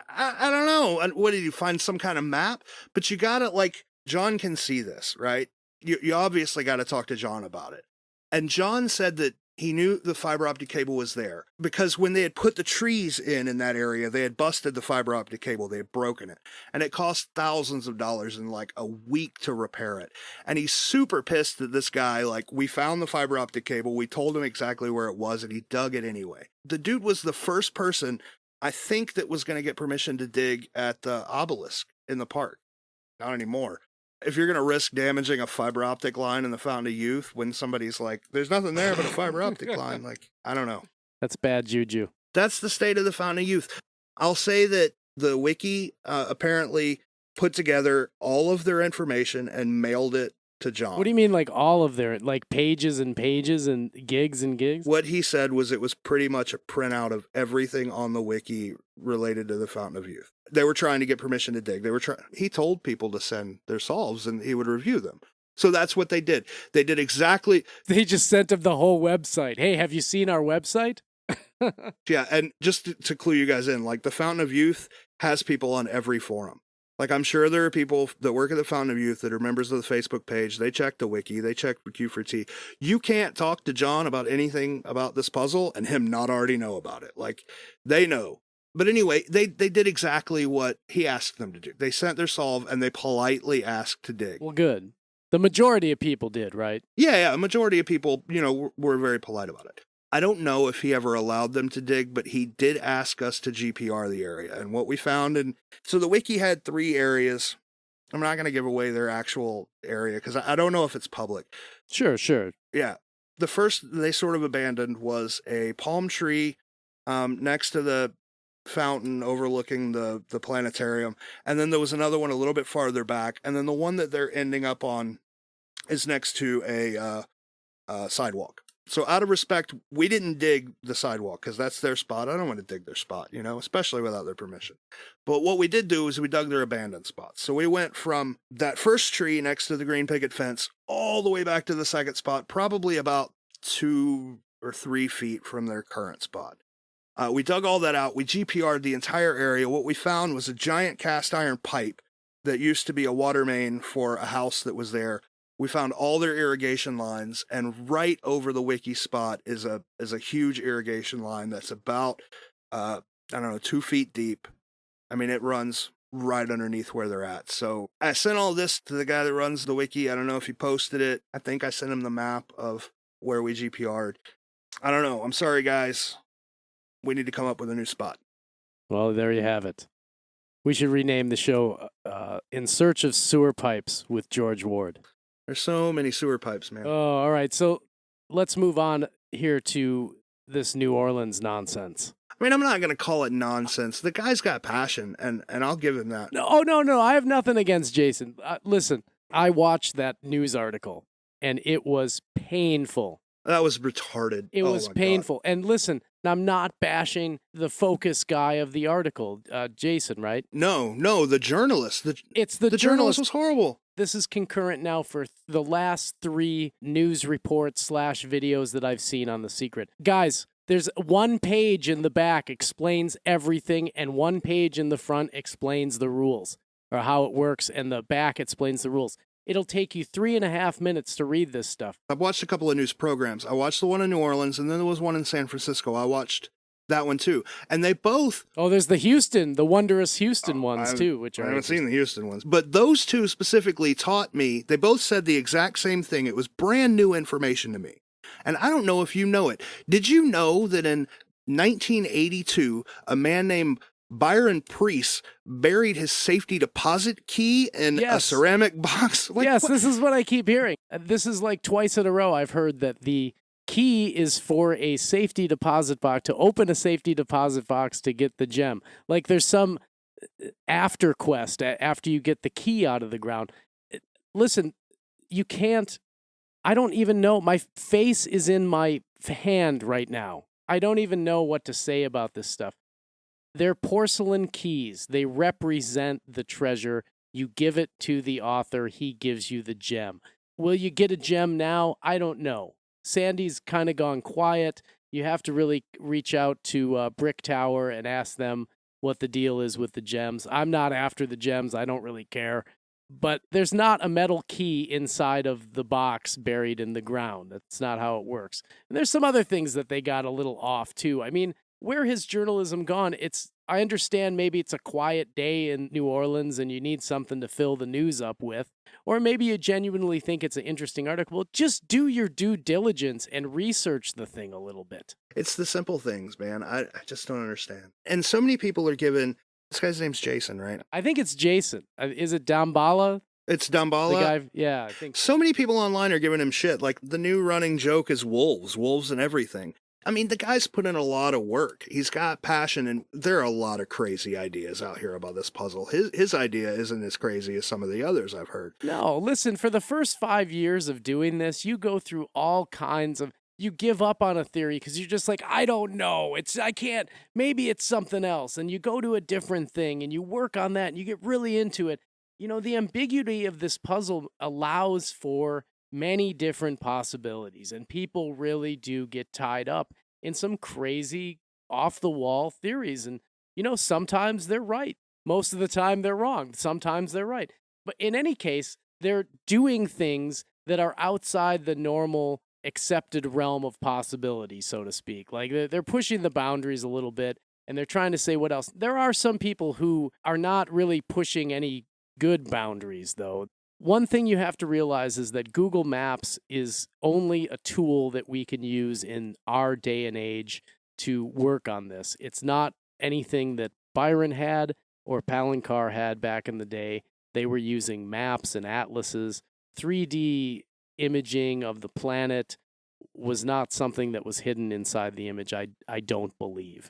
I don't know. What, did you find some kind of map? But you got to, like, John can see this, right? You obviously got to talk to John about it. And John said that he knew the fiber optic cable was there because when they had put the trees in that area, they had busted the fiber optic cable. They had broken it, and it cost thousands of dollars in like a week to repair it. And he's super pissed at this guy. Like, we found the fiber optic cable. We told him exactly where it was, and he dug it anyway. The dude was the first person, I think, that was going to get permission to dig at the obelisk in the park. Not anymore. If you're going to risk damaging a fiber optic line in the Fountain of Youth when somebody's like, there's nothing there but a fiber optic line, like, I don't know. That's bad juju. That's the state of the Fountain of Youth. I'll say that the wiki apparently put together all of their information and mailed it to John. What do you mean, like all of their, like pages and pages and gigs and gigs? What he said was it was pretty much a printout of everything on the wiki related to the Fountain of Youth. They were trying to get permission to dig. He told people to send their solves and he would review them. So that's what they did. They did exactly. They just sent him the whole website. Hey, have you seen our website? Yeah. And just to clue you guys in, like the Fountain of Youth has people on every forum. Like, I'm sure there are people that work at the Fountain of Youth that are members of the Facebook page. They check the wiki. They check the Q4T. You can't talk to John about anything about this puzzle and him not already know about it. Like, they know. But anyway, they did exactly what he asked them to do. They sent their solve and they politely asked to dig. Well, good. The majority of people did, right? Yeah. A majority of people, were very polite about it. I don't know if he ever allowed them to dig, but he did ask us to GPR the area. And what we found, so the wiki had 3 areas. I'm not going to give away their actual area because I don't know if it's public. Sure. Yeah. The first they sort of abandoned was a palm tree next to the fountain overlooking the planetarium. And then there was another one a little bit farther back. And then the one that they're ending up on is next to a sidewalk. So out of respect, we didn't dig the sidewalk because that's their spot. I don't want to dig their spot, especially without their permission. But what we did do is we dug their abandoned spots. So we went from that first tree next to the green picket fence all the way back to the second spot, probably about 2 or 3 feet from their current spot. We dug all that out. We GPR'd the entire area. What we found was a giant cast iron pipe that used to be a water main for a house that was there. We found all their irrigation lines, and right over the wiki spot is a huge irrigation line that's about, 2 feet deep. I mean, it runs right underneath where they're at. So I sent all this to the guy that runs the wiki. I don't know if he posted it. I think I sent him the map of where we GPR'd. I don't know. I'm sorry, guys. We need to come up with a new spot. Well, there you have it. We should rename the show In Search of Sewer Pipes with George Ward. There's so many sewer pipes, man. Oh, all right. So let's move on here to this New Orleans nonsense. I mean, I'm not going to call it nonsense. The guy's got passion, and I'll give him that. No. I have nothing against Jason. Listen, I watched that news article, and it was painful. That was retarded. It was painful. God. And listen, I'm not bashing the focus guy of the article, Jason, right? No, the journalist. It's the journalist was horrible. This is concurrent now for the last 3 news reports / videos that I've seen on The Secret. Guys, there's 1 page in the back explains everything, and 1 page in the front explains the rules, or how it works, and the back explains the rules. It'll take you 3.5 minutes to read this stuff. I've watched a couple of news programs. I watched the one in New Orleans, and then there was one in San Francisco. I watched that one too. And they both... Oh, there's the wondrous Houston ones too, which I haven't seen the Houston ones. But those two specifically taught me, they both said the exact same thing. It was brand new information to me. And I don't know if you know it. Did you know that in 1982, a man named Byron Priest buried his safety deposit key in a ceramic box? Yes, this is what I keep hearing. This is like twice in a row I've heard that the key is for a safety deposit box, to open a safety deposit box to get the gem. Like there's some after quest after you get the key out of the ground. Listen, you can't, I don't even know. My face is in my hand right now. I don't even know what to say about this stuff. They're porcelain keys. They represent the treasure. You give it to the author. He gives you the gem. Will you get a gem now? I don't know. Sandy's kind of gone quiet. You have to really reach out to Brick Tower and ask them what the deal is with the gems. I'm not after the gems. I don't really care. But there's not a metal key inside of the box buried in the ground. That's not how it works. And there's some other things that they got a little off, too. I mean, where has journalism gone? I understand maybe it's a quiet day in New Orleans and you need something to fill the news up with. Or maybe you genuinely think it's an interesting article. Well, just do your due diligence and research the thing a little bit. It's the simple things, man. I just don't understand. And so many people are given... This guy's name's Jason, right? I think it's Jason. Is it Damballa? It's Damballa? The guy, yeah, I think so. Many people online are giving him shit. Like, the new running joke is wolves and everything. I mean, the guy's put in a lot of work. He's got passion, and there are a lot of crazy ideas out here about this puzzle. His idea isn't as crazy as some of the others I've heard. No, listen, for the first 5 years of doing this, you go through all kinds of... You give up on a theory because you're just like, I don't know. I can't, maybe it's something else. And you go to a different thing and you work on that and you get really into it. You know, the ambiguity of this puzzle allows for many different possibilities. And people really do get tied up in some crazy off the wall theories. And, you know, sometimes they're right. Most of the time they're wrong. Sometimes they're right. But in any case, they're doing things that are outside the normal accepted realm of possibility, so to speak. Like they're pushing the boundaries a little bit and they're trying to say what else. There are some people who are not really pushing any good boundaries, though. One thing you have to realize is that Google Maps is only a tool that we can use in our day and age to work on this. It's not anything that Byron had or Palancar had back in the day. They were using maps and atlases. 3D imaging of the planet was not something that was hidden inside the image, I don't believe.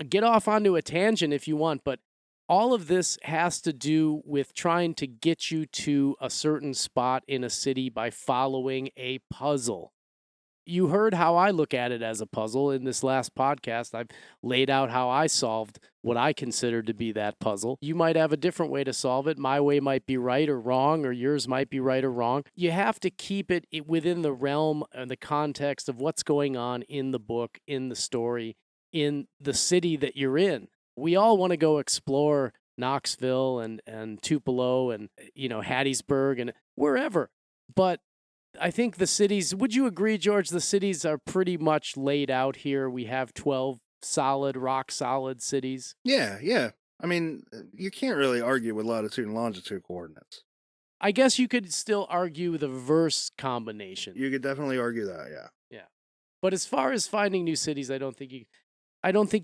Get off onto a tangent if you want, but all of this has to do with trying to get you to a certain spot in a city by following a puzzle. You heard how I look at it as a puzzle in this last podcast. I've laid out how I solved what I consider to be that puzzle. You might have a different way to solve it. My way might be right or wrong, or yours might be right or wrong. You have to keep it within the realm and the context of what's going on in the book, in the story, in the city that you're in. We all want to go explore Knoxville and Tupelo and, Hattiesburg and wherever. But I think the cities, would you agree, George, the cities are pretty much laid out here. We have 12 rock solid cities. Yeah. I mean, you can't really argue with latitude and longitude coordinates. I guess you could still argue the verse combination. You could definitely argue that, yeah. Yeah. But as far as finding new cities, I don't think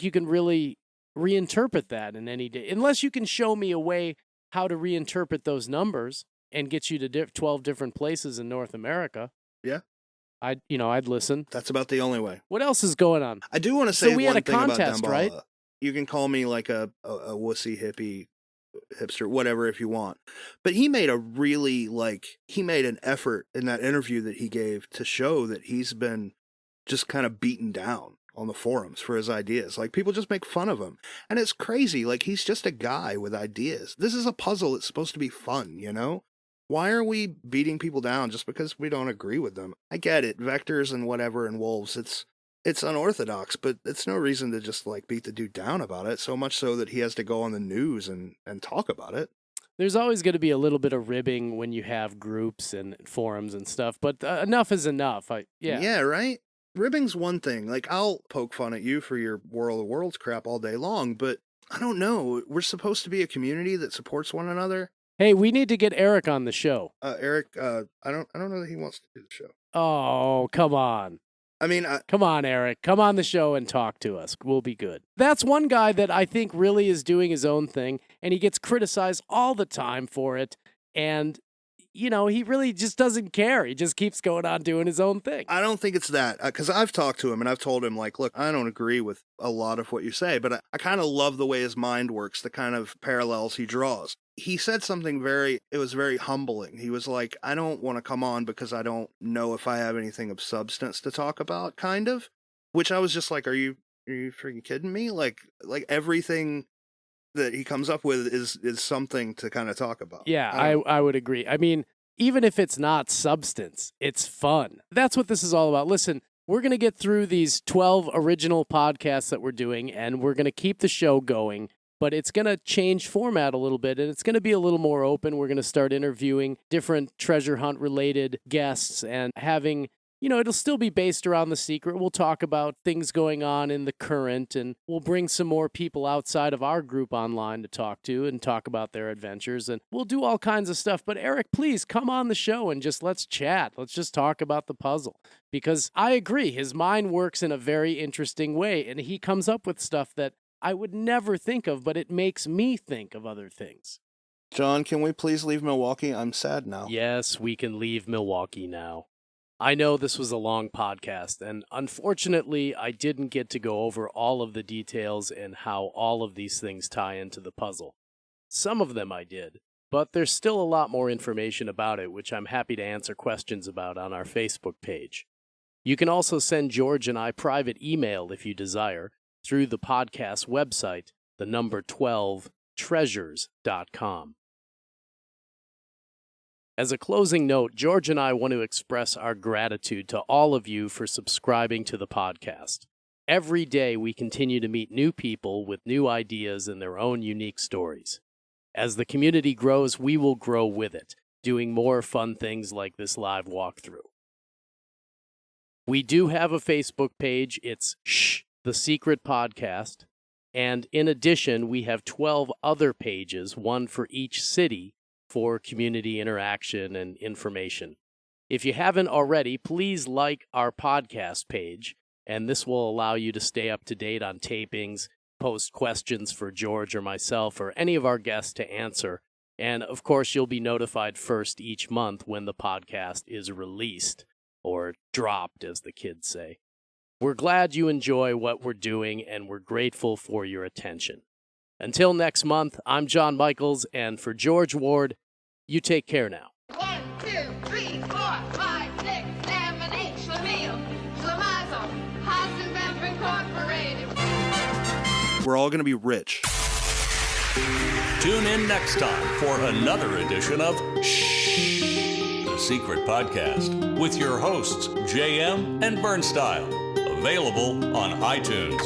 you can really reinterpret that in any day, unless you can show me a way how to reinterpret those numbers and get you to 12 different places in North America. Yeah. I'd listen. That's about the only way. What else is going on? I do want to say we one had a thing contest, about Damballa. right? You can call me like a wussy hippie, hipster, whatever if you want. But he made an effort in that interview that he gave to show that he's been just kind of beaten down on the forums for his ideas. Like, people just make fun of him. And it's crazy. Like, he's just a guy with ideas. This is a puzzle. It's supposed to be fun, you know? Why are we beating people down just because we don't agree with them? I get it. Vectors and whatever and wolves, it's unorthodox, but it's no reason to just like beat the dude down about it, so much so that he has to go on the news and talk about it. There's always going to be a little bit of ribbing when you have groups and forums and stuff, but enough is enough. Yeah, right? Ribbing's one thing. Like, I'll poke fun at you for your World of Worlds crap all day long, but I don't know. We're supposed to be a community that supports one another. Hey, we need to get Eric on the show. Eric, I don't know that he wants to do the show. Oh, come on. I mean, come on, Eric. Come on the show and talk to us. We'll be good. That's one guy that I think really is doing his own thing, and he gets criticized all the time for it. And, he really just doesn't care. He just keeps going on doing his own thing. I don't think it's that, because I've talked to him and I've told him, like, look, I don't agree with a lot of what you say, but I kind of love the way his mind works, the kind of parallels he draws. He said something it was very humbling. He was like, I don't want to come on because I don't know if I have anything of substance to talk about, kind of, which I was just like, are you freaking kidding me? Like everything that he comes up with is something to kind of talk about. Yeah, I would agree. I mean, even if it's not substance, it's fun. That's what this is all about. Listen, we're going to get through these 12 original podcasts that we're doing, and we're going to keep the show going, but it's going to change format a little bit, and it's going to be a little more open. We're going to start interviewing different treasure hunt-related guests and having... it'll still be based around the secret. We'll talk about things going on in the current, and we'll bring some more people outside of our group online to talk to and talk about their adventures, and we'll do all kinds of stuff. But Eric, please come on the show and let's chat. Let's just talk about the puzzle, because I agree. His mind works in a very interesting way, and he comes up with stuff that I would never think of, but it makes me think of other things. John, can we please leave Milwaukee? I'm sad now. Yes, we can leave Milwaukee now. I know this was a long podcast, and unfortunately, I didn't get to go over all of the details and how all of these things tie into the puzzle. Some of them I did, but there's still a lot more information about it, which I'm happy to answer questions about on our Facebook page. You can also send George and I private email if you desire through the podcast website, the number 12treasures.com. As a closing note, George and I want to express our gratitude to all of you for subscribing to the podcast. Every day we continue to meet new people with new ideas and their own unique stories. As the community grows, we will grow with it, doing more fun things like this live walkthrough. We do have a Facebook page. It's Shhh, the Secret Podcast. And in addition, we have 12 other pages, one for each city, for community interaction and information. If you haven't already, please like our podcast page, and this will allow you to stay up to date on tapings, post questions for George or myself or any of our guests to answer, and of course you'll be notified first each month when the podcast is released, or dropped as the kids say. We're glad you enjoy what we're doing, and we're grateful for your attention. Until next month, I'm John Michaels, and for George Ward, you take care now. 1, 2, 3, 4, 5, 6, 7, 8, Schlemiel, Schlemazel, Hassenbemp Incorporated. We're all going to be rich. Tune in next time for another edition of Shhh, the Secret Podcast, with your hosts, JM and Bernstyle. Available on iTunes.